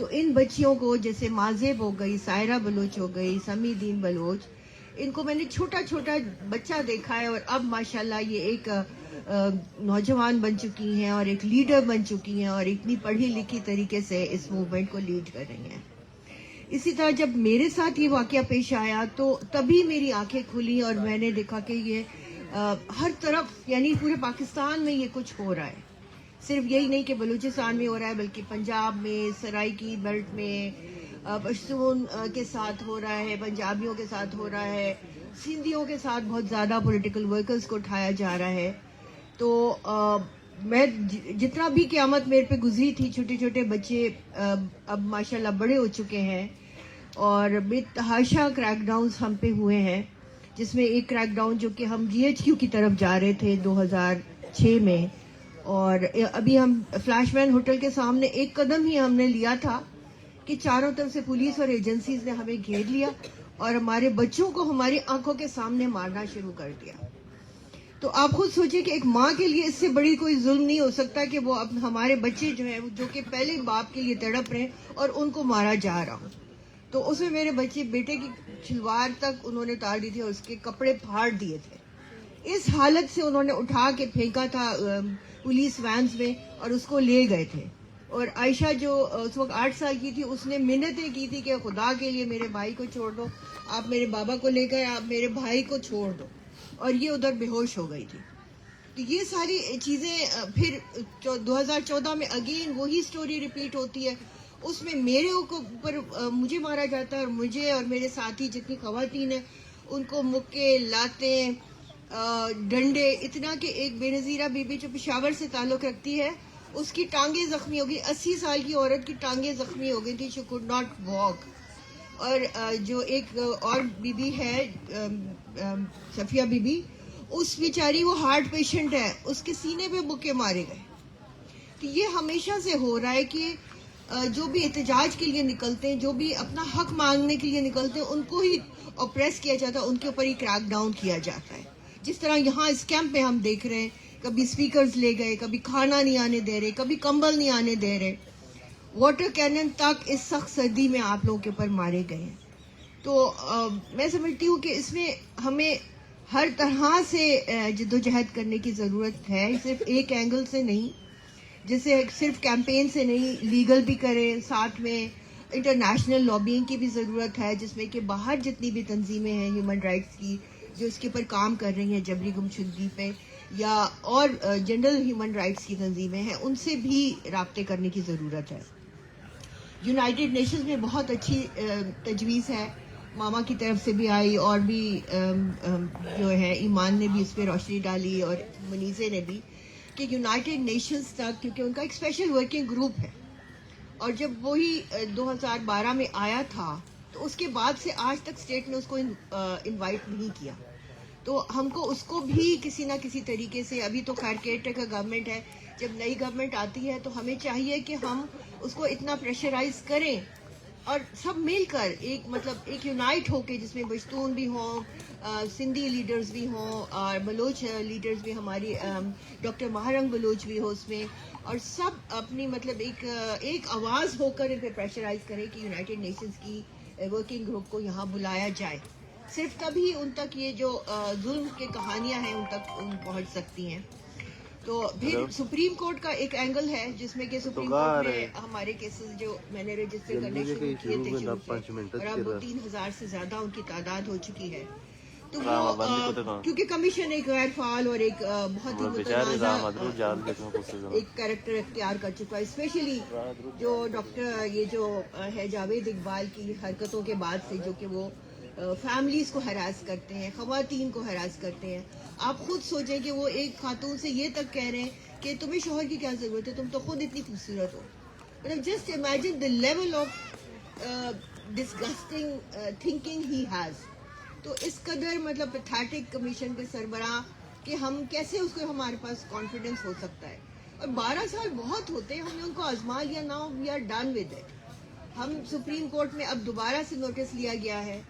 تو ان بچیوں کو جیسے مازیب ہو گئی, سائرہ بلوچ ہو گئی, سمی دین بلوچ, ان کو میں نے چھوٹا چھوٹا بچہ دیکھا ہے, اور اب ماشاءاللہ یہ ایک نوجوان بن چکی ہیں اور ایک لیڈر بن چکی ہیں, اور اتنی پڑھی لکھی طریقے سے اس موومنٹ کو لیڈ کر رہی ہیں. اسی طرح جب میرے ساتھ یہ واقعہ پیش آیا تو تبھی میری آنکھیں کھلی, اور میں نے دیکھا کہ یہ ہر طرف, یعنی پورے پاکستان میں یہ کچھ ہو رہا ہے. صرف یہی نہیں کہ بلوچستان میں ہو رہا ہے, بلکہ پنجاب میں, سرائکی بیلٹ میں پشتون کے ساتھ ہو رہا ہے, پنجابیوں کے ساتھ ہو رہا ہے, سندھیوں کے ساتھ بہت زیادہ پولیٹیکل ورکرز کو اٹھایا جا رہا ہے. تو میں جتنا بھی قیامت میرے پہ گزری تھی, چھوٹے چھوٹے بچے اب ماشاءاللہ بڑے ہو چکے ہیں, اور بے تحاشا کریک ڈاؤنز ہم پہ ہوئے ہیں, جس میں ایک کریک ڈاؤن جو کہ ہم جی ایچ کیو کی طرف جا رہے تھے 2006 میں, اور ابھی ہم فلیش مین ہوٹل کے سامنے ایک قدم ہی ہم نے لیا تھا کہ چاروں طرف سے پولیس اور ایجنسیز نے ہمیں گھیر لیا اور ہمارے بچوں کو ہماری آنکھوں کے سامنے مارنا شروع کر دیا. تو آپ خود سوچیں کہ ایک ماں کے لیے اس سے بڑی کوئی ظلم نہیں ہو سکتا کہ وہ ہمارے بچے جو ہیں جو کہ پہلے باپ کے لیے تڑپ رہے ہیں اور ان کو مارا جا رہا. تو اس میں میرے بچے بیٹے کی شلوار تک انہوں نے اتار دی تھی اور اس کے کپڑے پھاڑ دیے تھے. اس حالت سے انہوں نے اٹھا کے پھینکا تھا پولیس وینز میں اور اس کو لے گئے تھے. اور عائشہ جو اس وقت 8 سال کی تھی, اس نے منتیں کی تھی کہ خدا کے لیے میرے بھائی کو چھوڑ دو, آپ میرے بابا کو لے گئے, آپ میرے بھائی کو چھوڑ دو, اور یہ ادھر بے ہوش ہو گئی تھی. تو یہ ساری چیزیں پھر 2014 میں اگین وہی سٹوری ریپیٹ ہوتی ہے. اس میں میرے اوپر مجھے مارا جاتا ہے, اور مجھے اور میرے ساتھی جتنی خواتین ہیں ان کو مکے, لاتیں, ڈنڈے, اتنا کہ ایک بے نظیرہ بی بی جو پشاور سے تعلق رکھتی ہے اس کی ٹانگیں زخمی ہو گئی. 80 سال کی عورت کی ٹانگیں زخمی ہو گئی تھی, شی کوڈ ناٹ واک. اور جو ایک اور بی بی ہے صفیہ بی بی, اس بیچاری وہ ہارٹ پیشنٹ ہے, اس کے سینے پہ مکے مارے گئے. تو یہ ہمیشہ سے ہو رہا ہے کہ جو بھی احتجاج کے لیے نکلتے ہیں, جو بھی اپنا حق مانگنے کے لیے نکلتے ہیں, ان کو ہی اوپریس کیا جاتا ہے, ان کے اوپر ہی کریک ڈاؤن کیا جاتا ہے. جس طرح یہاں اس کیمپ میں ہم دیکھ رہے ہیں, کبھی اسپیکرز لے گئے, کبھی کھانا نہیں آنے دے رہے, کبھی کمبل نہیں آنے دے رہے, واٹر کینن تک اس سخت سردی میں آپ لوگوں کے اوپر مارے گئے ہیں. تو میں سمجھتی ہوں کہ اس میں ہمیں ہر طرح سے جدوجہد کرنے کی ضرورت ہے, صرف ایک اینگل سے نہیں, جیسے صرف کیمپین سے نہیں, لیگل بھی کریں, ساتھ میں انٹرنیشنل لابینگ کی بھی ضرورت ہے, جس میں کہ باہر جتنی بھی تنظیمیں ہیں ہیومن رائٹس کی جو اس کے اوپر کام کر رہی ہیں جبری گمشدگی پہ, یا اور جنرل ہیومن رائٹس کی تنظیمیں ہیں, ان سے بھی رابطے کرنے کی ضرورت ہے. یونائٹڈ نیشنز میں بہت اچھی تجویز ہے, ماما کی طرف سے بھی آئی, اور بھی جو ہے ایمان نے بھی اس پہ روشنی ڈالی اور منیزے نے بھی, کہ یونائٹڈ نیشنز تک, کیونکہ ان کا ایک اسپیشل ورکنگ گروپ ہے, اور جب وہی 2012 میں آیا تھا تو اس کے بعد سے آج تک اسٹیٹ نے اس کو انوائٹ نہیں کیا. تو ہم کو اس کو بھی کسی نہ کسی طریقے سے, ابھی تو خیر کیئر ٹیکر گورنمنٹ ہے, جب نئی گورنمنٹ آتی ہے تو ہمیں چاہیے کہ ہم اس کو اتنا پریشرائز کریں, اور سب مل کر ایک یونائٹ ہو کے, جس میں پشتون بھی ہوں, سندھی لیڈرز بھی ہوں, اور بلوچ لیڈرز بھی, ہماری ڈاکٹر مہارنگ بلوچ بھی ہو اس میں, اور سب اپنی ایک آواز ہو کر ان پہ پریشرائز کریں کہ یونائٹڈ نیشنز کی ورکنگ گروپ کو یہاں بلایا جائے. صرف تبھی ان تک یہ جو ظلم کی کہانیاں ہیں ان تک پہنچ سکتی ہیں. تو پھر سپریم کورٹ کا ایک اینگل ہے, جس میں کہ سپریم کورٹ میں ہمارے کیسز جو میں نے رجسٹر کرنے شروع کیے تھے شروع سے, اور اب 3000 سے زیادہ ان کی تعداد ہو چکی ہے. تو وہ کیونکہ کمیشن ایک غیر فعال اور ایک بہت ہی متنازع ایک کیریکٹر اختیار کر چکا ہے, اسپیشلی جو ڈاکٹر یہ جو ہے جاوید اقبال کی حرکتوں کے بعد سے, جو کہ وہ فیملیز کو ہراس کرتے ہیں, خواتین کو ہراس کرتے ہیں. آپ خود سوچیں کہ وہ ایک خاتون سے یہ تک کہہ رہے ہیں کہ تمہیں شوہر کی کیا ضرورت ہے, تم تو خود اتنی خوبصورت ہو. مطلب just imagine the level of disgusting thinking he has. تو اس قدر پیتھیٹک کمیشن کے سربراہ کہ ہم کیسے اس کو, ہمارے پاس کانفیڈنس ہو سکتا ہے. اور 12 سال بہت ہوتے ہیں, ہم نے ان کو آزما لیا, now we are done with it. ہم سپریم کورٹ میں اب دوبارہ سے نوٹس لیا گیا ہے,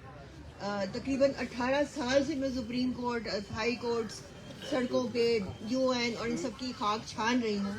تقریباً 18 سال سے میں سپریم کورٹ, ہائی کورٹس, سڑکوں پہ, UN اور ان سب کی خاک چھان رہی ہوں.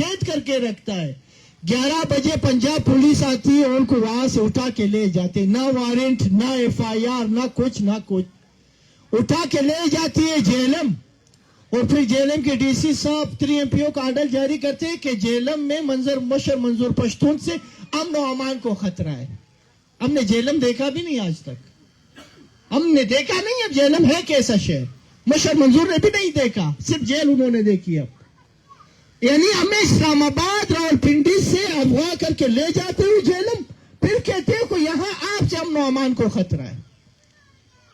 قید کر کے رکھتا ہے. 11 بجے پنجاب پولیس آتی ہے, ان کو وہاں سے اٹھا کے لے جاتے, نہ وارنٹ, نہ FIR, نہ کچھ, اٹھا کے لے جاتی ہے جیلم. اور پھر جیلم کے DC صاحب 3 MPO کا آرڈر جاری کرتے ہیں کہ جیلم میں مشر منظور پشتون سے امن و امان کو خطرہ ہے. ہم نے جیلم دیکھا بھی نہیں آج تک, ہم نے دیکھا نہیں اب جیلم ہے کیسا شہر. مشر منظور نے بھی نہیں دیکھا, صرف جیل انہوں نے دیکھی. اب یعنی ہمیں اسلام آباد راولپنڈی سے اغوا کر کے لے جاتے ہوئے جیلم, پھر کہتے ہیں کہ یہاں آپ سے امن و امان کو خطرہ ہے.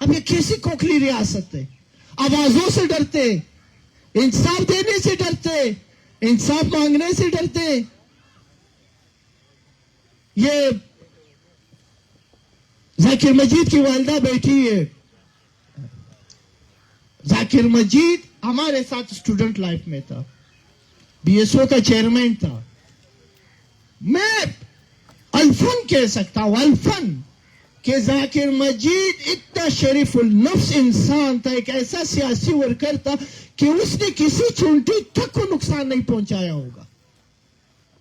اب یہ کیسی کھوکھلی ریاست ہے. آوازوں سے ڈرتے, انصاف دینے سے ڈرتے, انصاف مانگنے سے ڈرتے. یہ ذاکر مجید کی والدہ بیٹھی ہے. ذاکر مجید ہمارے ساتھ اسٹوڈنٹ لائف میں تھا, BSO کا چیئرمین تھا. میں الفن کہہ سکتا ہوں, الفن, کہ ذاکر مجید اتنا شریف النفس انسان تھا, ایک ایسا سیاسی ورکر تھا کہ اس نے کسی چونٹی تک کو نقصان نہیں پہنچایا ہوگا.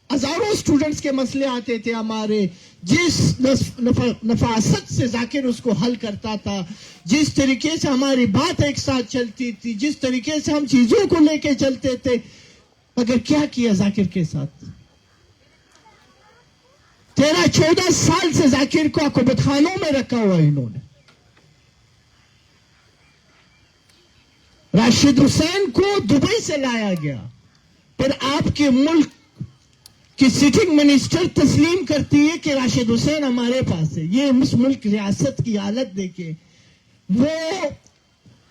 ہزاروں اسٹوڈنٹس کے مسئلے آتے تھے ہمارے, جس نفاست سے ذاکر اس کو حل کرتا تھا, جس طریقے سے ہماری بات ایک ساتھ چلتی تھی, جس طریقے سے ہم چیزوں کو لے کے چلتے تھے. مگر کیا کیا ذاکر کے ساتھ؟ 13-14 سال سے ذاکر کو عقوبت خانوں میں رکھا ہوا انہوں نے. راشد حسین کو دبئی سے لایا گیا, پھر آپ کے ملک کی سٹنگ منسٹر تسلیم کرتی ہے کہ راشد حسین ہمارے پاس ہے. یہ اس ملک ریاست کی حالت دیکھے, وہ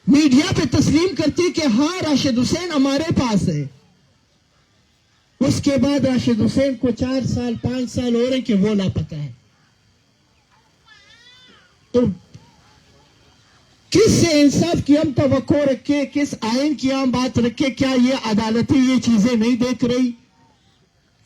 میڈیا پہ تسلیم کرتی کہ ہاں راشد حسین ہمارے پاس ہے. اس کے بعد راشد حسین کو 4 سال 5 سال ہو رہے کہ وہ لاپتہ ہے. تو کس سے انصاف کی ہم توقع رکھے, کس آئین کی ہم بات رکھے؟ کیا یہ عدالتیں یہ چیزیں نہیں دیکھ رہی؟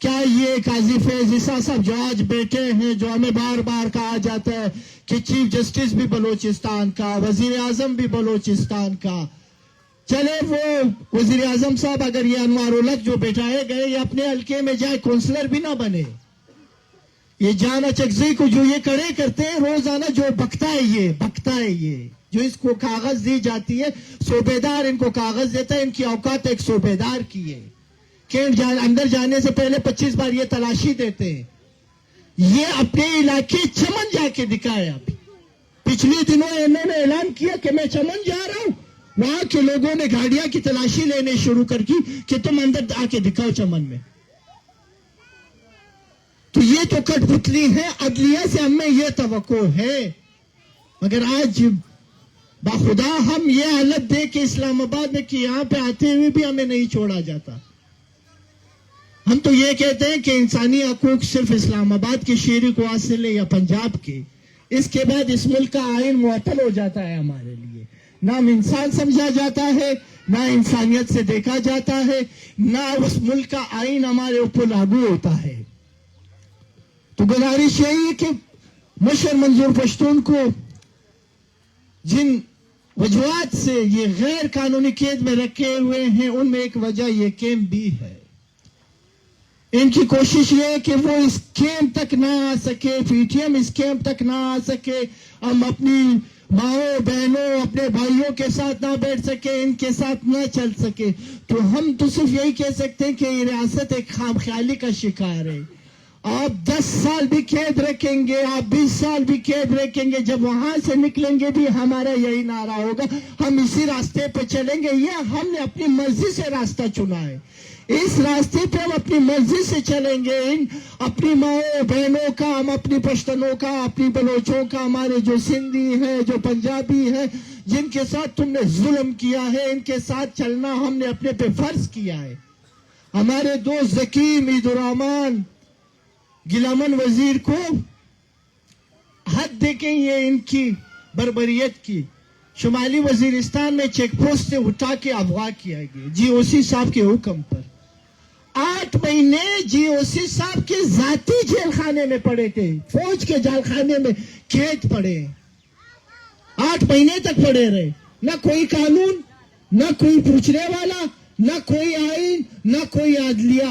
کیا یہ قاضی فیض عیسیٰ صاحب جو آج بیٹھے ہیں, جو ہمیں بار بار کہا جاتا ہے کہ چیف جسٹس بھی بلوچستان کا, وزیر اعظم بھی بلوچستان کا, چلے وہ وزیر اعظم صاحب اگر یہ انوار الحق جو بیٹھائے گئے یہ اپنے حلقے میں جائے کونسلر بھی نہ بنے. یہ جان اچکزئی کو جو یہ کڑے کرتے ہیں روزانہ, جو بکتا ہے یہ جو اس کو کاغذ دی جاتی ہے, صوبیدار ان کو کاغذ دیتا ہے, ان کی اوقات ایک صوبیدار کی ہے کہ اندر جانے سے پہلے 25 بار یہ تلاشی دیتے ہیں. یہ اپنے علاقے چمن جا کے دکھایا. پچھلے دنوں انہوں نے اعلان کیا کہ میں چمن جا رہا ہوں, وہاں کے لوگوں نے گاڑیاں کی تلاشی لینے شروع کر کی کہ تم اندر آ کے دکھاؤ چمن میں. تو یہ تو کٹ پتلی ہے, عدلیہ سے ہمیں یہ توقع ہے. مگر آج باخدا ہم یہ حالت دے کے اسلام آباد میں کہ یہاں پہ آتے ہوئے بھی ہمیں نہیں چھوڑا جاتا. ہم تو یہ کہتے ہیں کہ انسانی حقوق صرف اسلام آباد کے شہری کو حاصل ہے یا پنجاب کے, اس کے بعد اس ملک کا آئین معطل ہو جاتا ہے ہمارے لیے. نہ ہم انسان سمجھا جاتا ہے, نہ انسانیت سے دیکھا جاتا ہے, نہ اس ملک کا آئین ہمارے اوپر لاگو ہوتا ہے. تو گزارش یہی ہے کہ مشر منظور پشتون کو جن وجوہات سے یہ غیر قانونی قید میں رکھے ہوئے ہیں, ان میں ایک وجہ یہ کیمپ بھی ہے. ان کی کوشش یہ ہے کہ وہ اس کیمپ تک نہ آ سکے, PTM اس کیمپ تک نہ آ سکے, ہم اپنی ماؤں بہنوں اپنے بھائیوں کے ساتھ نہ بیٹھ سکے, ان کے ساتھ نہ چل سکے. تو ہم تو صرف یہی کہہ سکتے ہیں کہ یہ ریاست ایک خام خیالی کا شکار ہے. آپ 10 سال بھی قید رکھیں گے, آپ 20 سال بھی قید رکھیں گے, جب وہاں سے نکلیں گے بھی ہمارا یہی نعرہ ہوگا, ہم اسی راستے پہ چلیں گے. یہ ہم نے اپنی مرضی سے راستہ چنا ہے, اس راستے پہ ہم اپنی مرضی سے چلیں گے. اپنی ماؤں بہنوں کا, ہم اپنی پشتنوں کا, اپنی بلوچوں کا, ہمارے جو سندھی ہیں, جو پنجابی ہیں, جن کے ساتھ تم نے ظلم کیا ہے, ان کے ساتھ چلنا ہم نے اپنے پہ فرض کیا ہے. ہمارے دوست ذکیم عید الرحمان گلامن وزیر کو حد دیکھیں یہ ان کی بربریت کی. شمالی وزیرستان میں چیک پوسٹ سے اٹھا کے اغوا کیا گیا GOC صاحب کے حکم پر. 8 مہینے GOC صاحب کے ذاتی جیل خانے میں پڑے تھے, فوج کے جیل خانے میں قید پڑے, 8 مہینے تک پڑے رہے. نہ کوئی قانون, نہ کوئی پوچھنے والا, نہ کوئی آئین, نہ کوئی عدلیہ.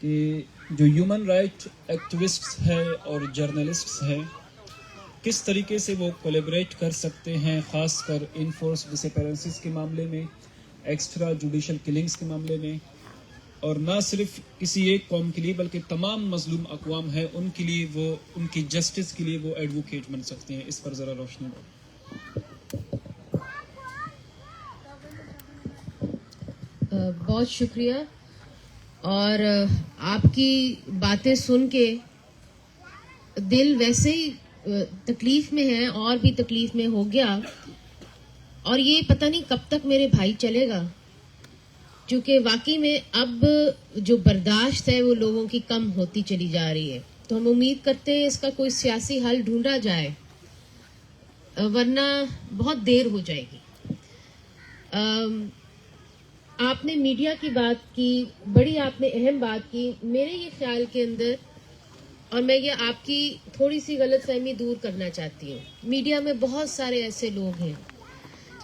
کہ جو ہیومن رائٹ ایکٹیوسٹس ہیں اور جرنلسٹس ہیں کس طریقے سے وہ کولیبریٹ کر سکتے ہیں، خاص کر انفورس ڈس اپیرنسز کے معاملے میں، ایکسٹرا جوڈیشل کلنگز کے معاملے میں، اور نہ صرف کسی ایک قوم کے لیے بلکہ تمام مظلوم اقوام ہیں ان کے لیے وہ ان کی جسٹس کے لیے وہ ایڈوکیٹ بن سکتے ہیں. اس پر ذرا روشنی ڈالیں. بہت شکریہ. اور آپ کی باتیں سن کے دل ویسے ہی تکلیف میں ہے اور بھی تکلیف میں ہو گیا. اور یہ پتہ نہیں کب تک میرے بھائی چلے گا، کیونکہ واقعی میں اب جو برداشت ہے وہ لوگوں کی کم ہوتی چلی جا رہی ہے. تو ہم امید کرتے ہیں اس کا کوئی سیاسی حل ڈھونڈا جائے، ورنہ بہت دیر ہو جائے گی. آپ نے میڈیا کی بات کی، بڑی آپ نے اہم بات کی. میرے یہ خیال کے اندر، اور میں یہ آپ کی تھوڑی سی غلط فہمی دور کرنا چاہتی ہوں، میڈیا میں بہت سارے ایسے لوگ ہیں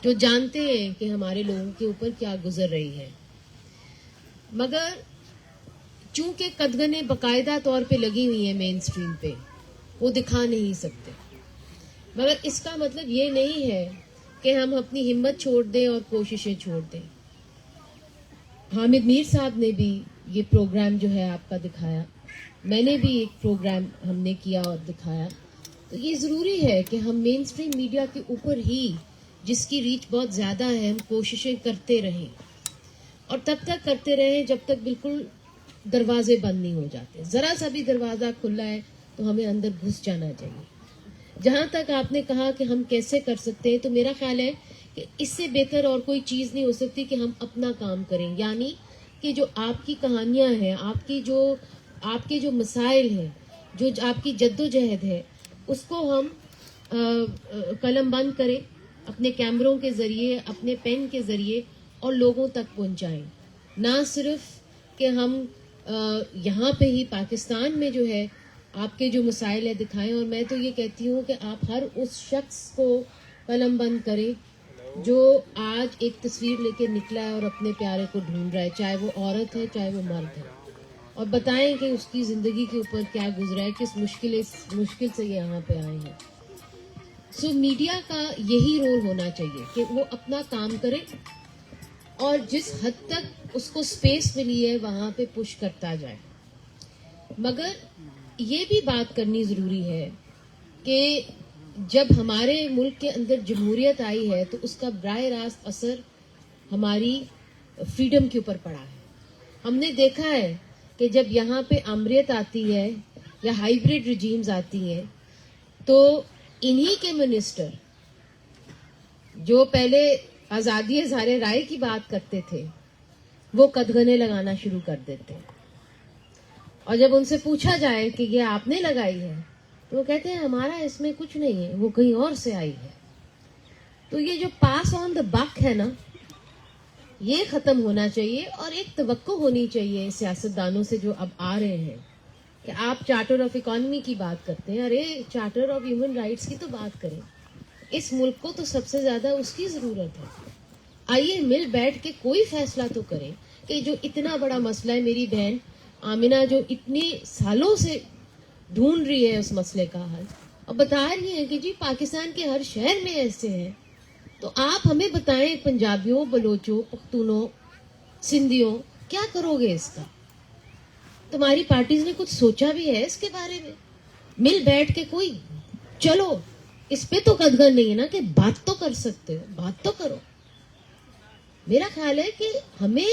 جو جانتے ہیں کہ ہمارے لوگوں کے اوپر کیا گزر رہی ہے، مگر چونکہ قدغنیں باقاعدہ طور پہ لگی ہوئی ہیں مین سٹریم پہ، وہ دکھا نہیں سکتے. مگر اس کا مطلب یہ نہیں ہے کہ ہم اپنی ہمت چھوڑ دیں اور کوششیں چھوڑ دیں. حامد میر صاحب نے بھی یہ پروگرام جو ہے آپ کا دکھایا، میں نے بھی ایک پروگرام ہم نے کیا اور دکھایا. تو یہ ضروری ہے کہ ہم مین سٹریم میڈیا کے اوپر ہی، جس کی ریچ بہت زیادہ ہے، ہم کوششیں کرتے رہیں، اور تب تک کرتے رہیں جب تک بالکل دروازے بند نہیں ہو جاتے. ذرا سا بھی دروازہ کھلا ہے تو ہمیں اندر گھس جانا چاہیے. جہاں تک آپ نے کہا کہ ہم کیسے کر سکتے ہیں، تو میرا خیال ہے کہ اس سے بہتر اور کوئی چیز نہیں ہو سکتی کہ ہم اپنا کام کریں. یعنی کہ جو آپ کی کہانیاں ہیں، آپ کے جو مسائل ہیں، جو آپ کی جد و جہد ہے، اس کو ہم قلم بند کریں اپنے کیمروں کے ذریعے، اپنے پین کے ذریعے، اور لوگوں تک پہنچائیں. نہ صرف کہ ہم یہاں پہ ہی پاکستان میں جو ہے آپ کے جو مسائل ہیں دکھائیں. اور میں تو یہ کہتی ہوں کہ آپ ہر اس شخص کو قلم بند کریں جو آج ایک تصویر لے کے نکلا ہے اور اپنے پیارے کو ڈھونڈ رہا ہے، چاہے وہ عورت ہے چاہے وہ مرد ہے، اور بتائیں کہ اس کی زندگی کے اوپر کیا گزرا ہے، کس مشکل سے یہ یہاں پہ آئے ہیں. سو میڈیا کا یہی رول ہونا چاہیے کہ وہ اپنا کام کرے، اور جس حد تک اس کو سپیس ملی ہے وہاں پہ پش کرتا جائے. مگر یہ بھی بات کرنی ضروری ہے کہ جب ہمارے ملک کے اندر جمہوریت آئی ہے تو اس کا براہ راست اثر ہماری فریڈم کے اوپر پڑا ہے. ہم نے دیکھا ہے کہ جب یہاں پہ امریت آتی ہے یا ہائیبریڈ رجیمز آتی ہیں تو انہی کے منسٹر جو پہلے آزادی اظہار رائے کی بات کرتے تھے وہ قدغنیں لگانا شروع کر دیتے ہیں. اور جب ان سے پوچھا جائے کہ یہ آپ نے لگائی ہے تو وہ کہتے ہیں ہمارا اس میں کچھ نہیں ہے، وہ کہیں اور سے آئی ہے. تو یہ جو پاس آن دا بک ہے نا، یہ ختم ہونا چاہیے. اور ایک توقع ہونی چاہیے سیاستدانوں سے جو اب آ رہے ہیں کہ آپ چارٹر آف اکانومی کی بات کرتے ہیں، ارے چارٹر آف ہیومن رائٹس کی تو بات کریں. اس ملک کو تو سب سے زیادہ اس کی ضرورت ہے. آئیے مل بیٹھ کے کوئی فیصلہ تو کریں کہ جو اتنا بڑا مسئلہ ہے، میری بہن آمنہ جو اتنے سالوں سے ڈھونڈ رہی ہے اس مسئلے کا حل، اور بتا رہی ہیں کہ جی پاکستان کے ہر شہر میں ایسے ہیں. تو آپ ہمیں بتائیں پنجابیوں، بلوچوں، پختونوں، سندھیوں، کیا کرو گے اس کا؟ تمہاری پارٹیز نے کچھ سوچا بھی ہے اس کے بارے میں؟ مل بیٹھ کے کوئی چلو اس پہ تو قدغن نہیں ہے نا کہ بات تو کر سکتے ہو، بات تو کرو. میرا خیال ہے کہ ہمیں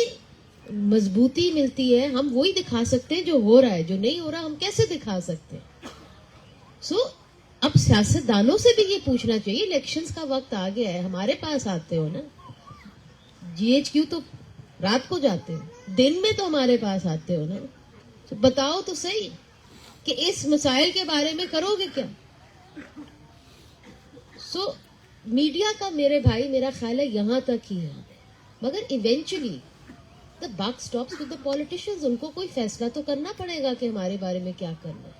مضبوطی ملتی ہے، ہم وہی دکھا سکتے ہیں جو ہو رہا ہے. جو نہیں ہو رہا ہم کیسے دکھا سکتے ہیں؟ اب سیاستدانوں سے بھی یہ پوچھنا چاہیے. الیکشنز کا وقت آ گیا ہے، ہمارے پاس آتے ہو نا، جی ایچ کیو تو رات کو جاتے ہیں، دن میں تو ہمارے پاس آتے ہو نا. تو بتاؤ تو صحیح کہ اس مسائل کے بارے میں کرو گے کیا؟ میڈیا کا میرے بھائی میرا خیال ہے یہاں تک ہی ہے. مگر eventually the buck stops with the politicians. ان کو کوئی فیصلہ تو کرنا پڑے گا کہ ہمارے بارے میں کیا کرنا ہے.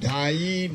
2.5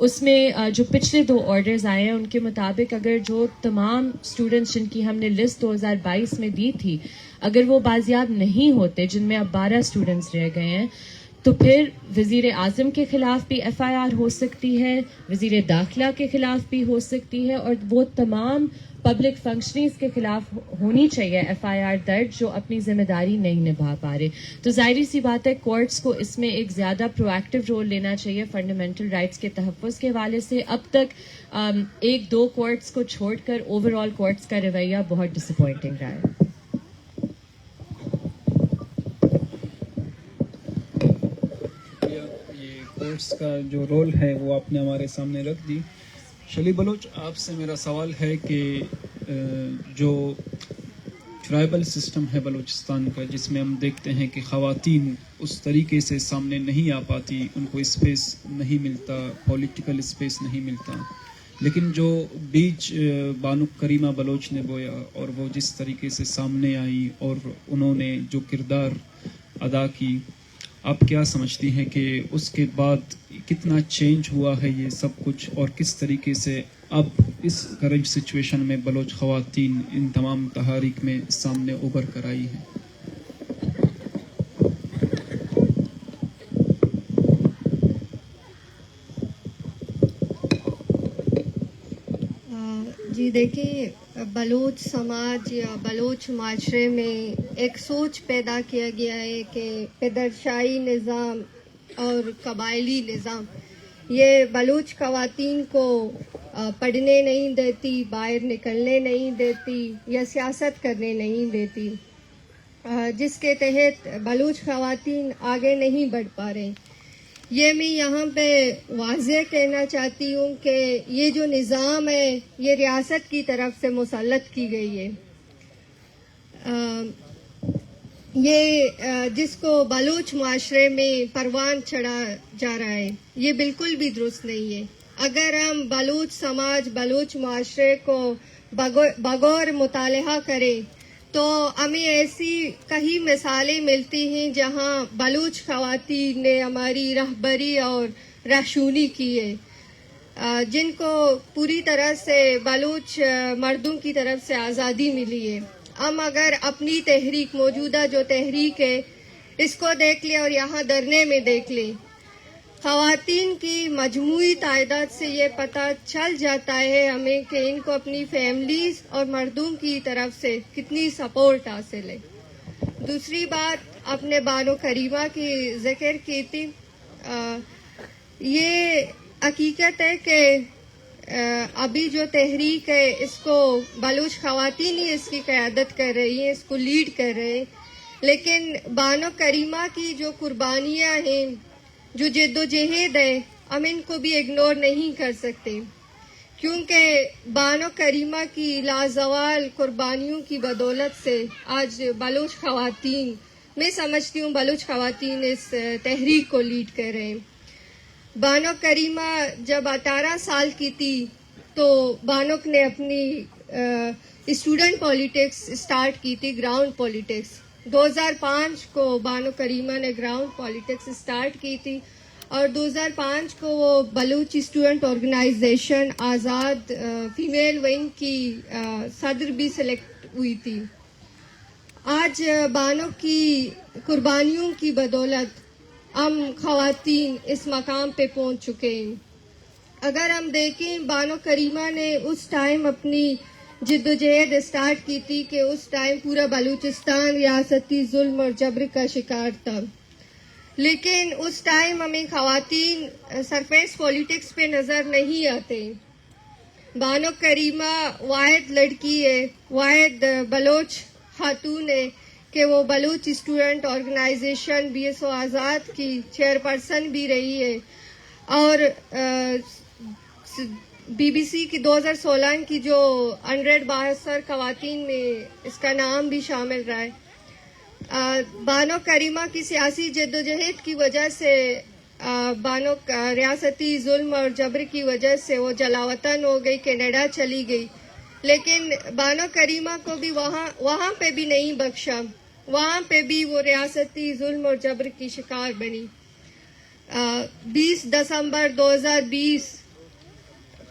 اس میں جو پچھلے 2 آرڈرز آئے ہیں ان کے مطابق اگر جو تمام اسٹوڈنٹس جن کی ہم نے لسٹ 2022 میں دی تھی اگر وہ بازیاب نہیں ہوتے، جن میں اب 12 اسٹوڈنٹس رہ گئے ہیں، تو پھر وزیر اعظم کے خلاف بھی ایف آئی آر ہو سکتی ہے، وزیر داخلہ کے خلاف بھی ہو سکتی ہے، اور وہ تمام پبلک فنکشنریز کے خلاف ہونی چاہیے ایف آئی آر درج جو اپنی ذمہ داری نہیں نبھا پا رہے. تو ظاہری سی بات ہے کورٹس کو اس میں ایک زیادہ پرو ایکٹیو رول لینا چاہیے فنڈامنٹل رائٹس کے تحفظ کے حوالے سے. اب تک 1-2 کورٹس کو چھوڑ کر اوور آل کورٹس کا رویہ بہت ڈس اپوائنٹنگ رہا ہے. یہ کورٹس کا جو رول ہے وہ آپ نے ہمارے سامنے رکھ دی. شلی بلوچ، آپ سے میرا سوال ہے کہ جو ٹرائبل سسٹم ہے بلوچستان کا، جس میں ہم دیکھتے ہیں کہ خواتین اس طریقے سے سامنے نہیں آ پاتی، ان کو اسپیس نہیں ملتا، پولیٹیکل اسپیس نہیں ملتا، لیکن جو بیج بانو کریمہ بلوچ نے بویا اور وہ جس طریقے سے سامنے آئی اور انہوں نے جو کردار ادا کی، آپ کیا سمجھتی ہیں کہ اس کے بعد کتنا چینج ہوا ہے یہ سب کچھ، اور کس طریقے سے اب اس کرنٹ سچویشن میں بلوچ خواتین ان تمام تحاریک میں سامنے ابھر کر آئی ہیں؟ جی دیکھیں، بلوچ سماج یا بلوچ معاشرے میں ایک سوچ پیدا کیا گیا ہے کہ پدرشاہی نظام اور قبائلی نظام یہ بلوچ خواتین کو پڑھنے نہیں دیتی، باہر نکلنے نہیں دیتی یا سیاست کرنے نہیں دیتی، جس کے تحت بلوچ خواتین آگے نہیں بڑھ پا رہے. یہ میں یہاں پہ واضح کہنا چاہتی ہوں کہ یہ جو نظام ہے یہ ریاست کی طرف سے مسلط کی گئی ہے. یہ جس کو بلوچ معاشرے میں پروان چڑھا جا رہا ہے یہ بالکل بھی درست نہیں ہے. اگر ہم بلوچ سماج، بلوچ معاشرے کو بغور مطالعہ کریں تو ہمیں ایسی کئی مثالیں ملتی ہیں جہاں بلوچ خواتین نے ہماری رہبری اور رہشونی کی ہے، جن کو پوری طرح سے بلوچ مردوں کی طرف سے آزادی ملی ہے. ہم اگر اپنی تحریک، موجودہ جو تحریک ہے، اس کو دیکھ لیں اور یہاں دھرنے میں دیکھ لیں، خواتین کی مجموعی تعداد سے یہ پتہ چل جاتا ہے ہمیں کہ ان کو اپنی فیملیز اور مردوں کی طرف سے کتنی سپورٹ حاصل ہے. دوسری بات، آپ نے بانو کریمہ کی ذکر کی تھی. یہ حقیقت ہے کہ ابھی جو تحریک ہے اس کو بلوچ خواتین ہی اس کی قیادت کر رہی ہیں، اس کو لیڈ کر رہے ہیں، لیکن بانو کریمہ کی جو قربانیاں ہیں، جو جد و جہد ہے، ہم ان کو بھی اگنور نہیں کر سکتے، کیونکہ بانو کریمہ کی لازوال قربانیوں کی بدولت سے آج بلوچ خواتین، میں سمجھتی ہوں بلوچ خواتین اس تحریک کو لیڈ کر رہے ہیں. بانو کریمہ جب 18 سال کی تھی تو بانوک نے اپنی اسٹوڈنٹ پالیٹکس اسٹارٹ کی تھی، گراؤنڈ پالیٹکس. 2005 کو بانو کریمہ نے گراؤنڈ پالیٹکس اسٹارٹ کی تھی اور 2005 کو وہ بلوچ اسٹوڈنٹ آرگنائزیشن آزاد فیمیل ونگ کی صدر بھی سلیکٹ ہوئی تھی. آج بانو کی قربانیوں کی بدولت ہم خواتین اس مقام پہ پہنچ چکے ہیں. اگر ہم دیکھیں، بانو کریمہ نے اس ٹائم اپنی جد و جہد اسٹارٹ کی تھی کہ اس ٹائم پورا بلوچستان ریاستی ظلم اور جبر کا شکار تھا، لیکن اس ٹائم ہمیں خواتین سرفیس پولیٹکس پہ نظر نہیں آتے. بانو کریمہ واحد لڑکی ہے، واحد بلوچ خاتون ہے کہ وہ بلوچ اسٹوڈنٹ آرگنائزیشن BSO آزاد کی چیئرپرسن بھی رہی ہے اور BBC کی 2016 کی جو 100 خواتین میں اس کا نام بھی شامل رہا ہے. بانو کریمہ کی سیاسی جدوجہد کی وجہ سے، بانو ریاستی ظلم اور جبر کی وجہ سے وہ جلاوطن ہو گئی، کینیڈا چلی گئی، لیکن بانو کریمہ کو بھی وہاں پہ بھی نہیں بخشا، وہاں پہ بھی وہ ریاستی ظلم اور جبر کی شکار بنی. 20 دسمبر 2020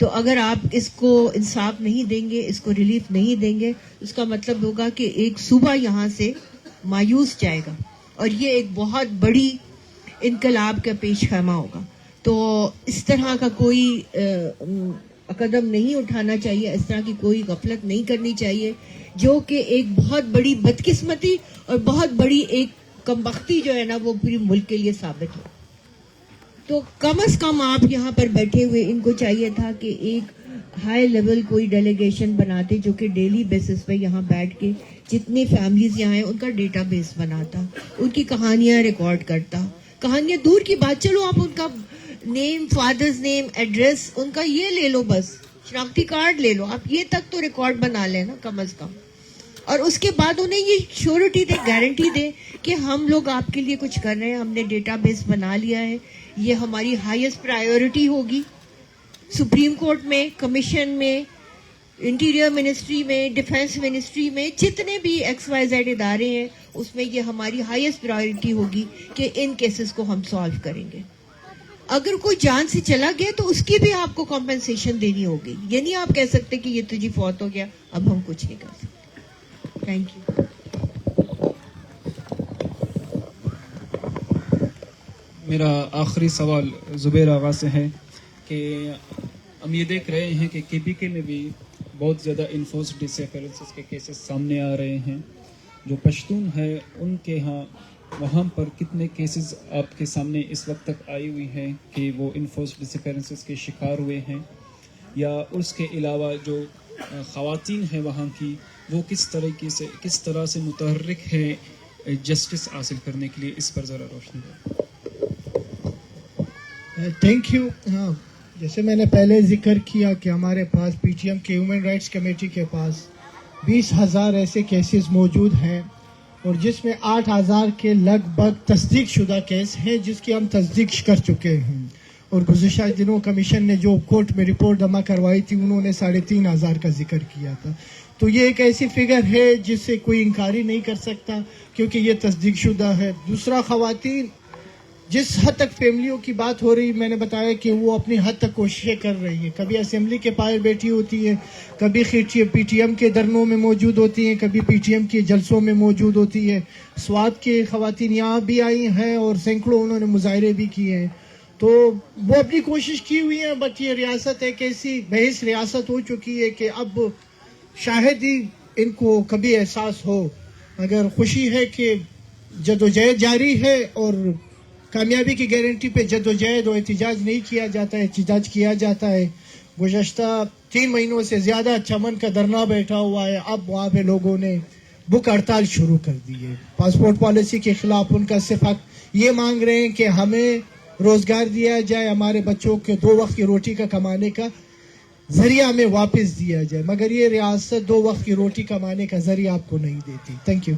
تو اگر آپ اس کو انصاف نہیں دیں گے, اس کو ریلیف نہیں دیں گے, اس کا مطلب ہوگا کہ ایک صوبہ یہاں سے مایوس جائے گا, اور یہ ایک بہت بڑی انقلاب کا پیش خیمہ ہوگا. تو اس طرح کا کوئی قدم نہیں اٹھانا چاہیے, اس طرح کی کوئی غفلت نہیں کرنی چاہیے, جو کہ ایک بہت بڑی بدقسمتی اور بہت بڑی ایک کمبختی جو ہے نا وہ پورے ملک کے لیے ثابت ہو. تو کم از کم آپ یہاں پر بیٹھے ہوئے ان کو چاہیے تھا کہ ایک ہائی لیول کوئی ڈیلیگیشن بناتے جو کہ ڈیلی بیسس پہ یہاں بیٹھ کے جتنی فیملیز یہاں ہیں ان کا ڈیٹا بیس بناتا, ان کی کہانیاں ریکارڈ کرتا. کہانیاں دور کی بات, چلو آپ ان کا نیم, فادرز نیم, ایڈریس ان کا یہ لے لو, بس شناختی کارڈ لے لو, آپ یہ تک تو ریکارڈ بنا لیں نا کم از کم. اور اس کے بعد انہیں یہ شیورٹی دے, گارنٹی دے کہ ہم لوگ آپ کے لیے کچھ کر رہے ہیں, ہم نے ڈیٹا بیس بنا لیا ہے, یہ ہماری ہائیسٹ پرائیورٹی ہوگی. سپریم کورٹ میں, کمیشن میں, انٹیریئر منسٹری میں, ڈیفنس منسٹری میں, جتنے بھی ایکس وائی زیڈ ادارے ہیں اس میں یہ ہماری ہائیسٹ پرائیورٹی ہوگی کہ ان کیسز کو ہم سالو کریں گے. اگر کوئی جان سے چلا گیا تو اس کی بھی آپ کو کمپنسیشن دینی ہوگی. یہ نہیں آپ کہہ سکتے کہ یہ تو جی فوت ہو گیا اب ہم کچھ نہیں کر سکتے. Thank you. میرا آخری سوال زبیر آغا سے ہے کہ ہم یہ دیکھ رہے ہیں کہ کے پی کے میں بھی بہت زیادہ انفورسڈ ڈس اپیرنسز کے کیسز سامنے آ رہے ہیں. جو پشتون ہے ان کے ہاں وہاں پر کتنے کیسز آپ کے سامنے اس وقت تک آئی ہوئی ہیں کہ وہ انفورسڈ ڈس اپیرنسز کے شکار ہوئے ہیں, یا اس کے علاوہ جو خواتین ہیں وہاں کی وہ کس طرح سے متحرک ہے جسٹس حاصل کرنے کے لیے, اس پر ذرا روشنی دیں. Thank you. ہاں, جیسے میں نے پہلے ذکر کیا کہ ہمارے پاس پی ٹی ایم کے ہیومن رائٹس کمیٹی کے پاس 20,000 ایسے کیسز موجود ہیں, اور جس میں 8,000 کے لگ بھگ تصدیق شدہ کیس ہیں جس کی ہم تصدیق کر چکے ہیں. اور گزشتہ دنوں کمیشن نے جو کورٹ میں رپورٹ جمع کروائی تھی انہوں نے 3,500 کا ذکر کیا تھا. تو یہ ایک ایسی فگر ہے جس سے کوئی انکاری نہیں کر سکتا کیونکہ یہ تصدیق شدہ ہے. دوسرا, خواتین جس حد تک فیملیوں کی بات ہو رہی, میں نے بتایا کہ وہ اپنی حد تک کوششیں کر رہی ہیں. کبھی اسمبلی کے باہر بیٹھی ہوتی ہے, کبھی پی ٹی ایم کے دھرنوں میں موجود ہوتی ہیں, کبھی پی ٹی ایم کے جلسوں میں موجود ہوتی ہے. سوات کے خواتین یہاں بھی آئی ہیں اور سینکڑوں انہوں نے مظاہرے بھی کیے ہیں. تو وہ اپنی کوشش کی ہوئی ہیں. بٹ یہ ریاست ایک ایسی بحث ریاست ہو چکی ہے کہ اب شاید ہی ان کو کبھی احساس ہو, مگر خوشی ہے کہ جدوجہد جاری ہے, اور کامیابی کی گارنٹی پہ جدوجہد و احتجاج نہیں کیا جاتا ہے, احتجاج کیا جاتا ہے. گزشتہ 3 مہینوں سے زیادہ چمن کا دھرنا بیٹھا ہوا ہے. اب وہاں پہ لوگوں نے بھوک ہڑتال شروع کر دی ہے. پاسپورٹ پالیسی کے خلاف ان کا صرف حق یہ مانگ رہے ہیں کہ ہمیں روزگار دیا جائے, ہمارے بچوں کے 2 وقت کی روٹی کا کمانے کا ذریعہ ہمیں واپس دیا جائے. مگر یہ ریاست 2 وقت کی روٹی کمانے کا ذریعہ آپ کو نہیں دیتی. Thank you.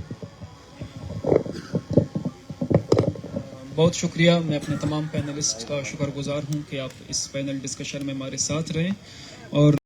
بہت شکریہ. میں اپنے تمام پینلسٹ کا شکر گزار ہوں کہ آپ اس پینل ڈسکشن میں ہمارے ساتھ رہیں, اور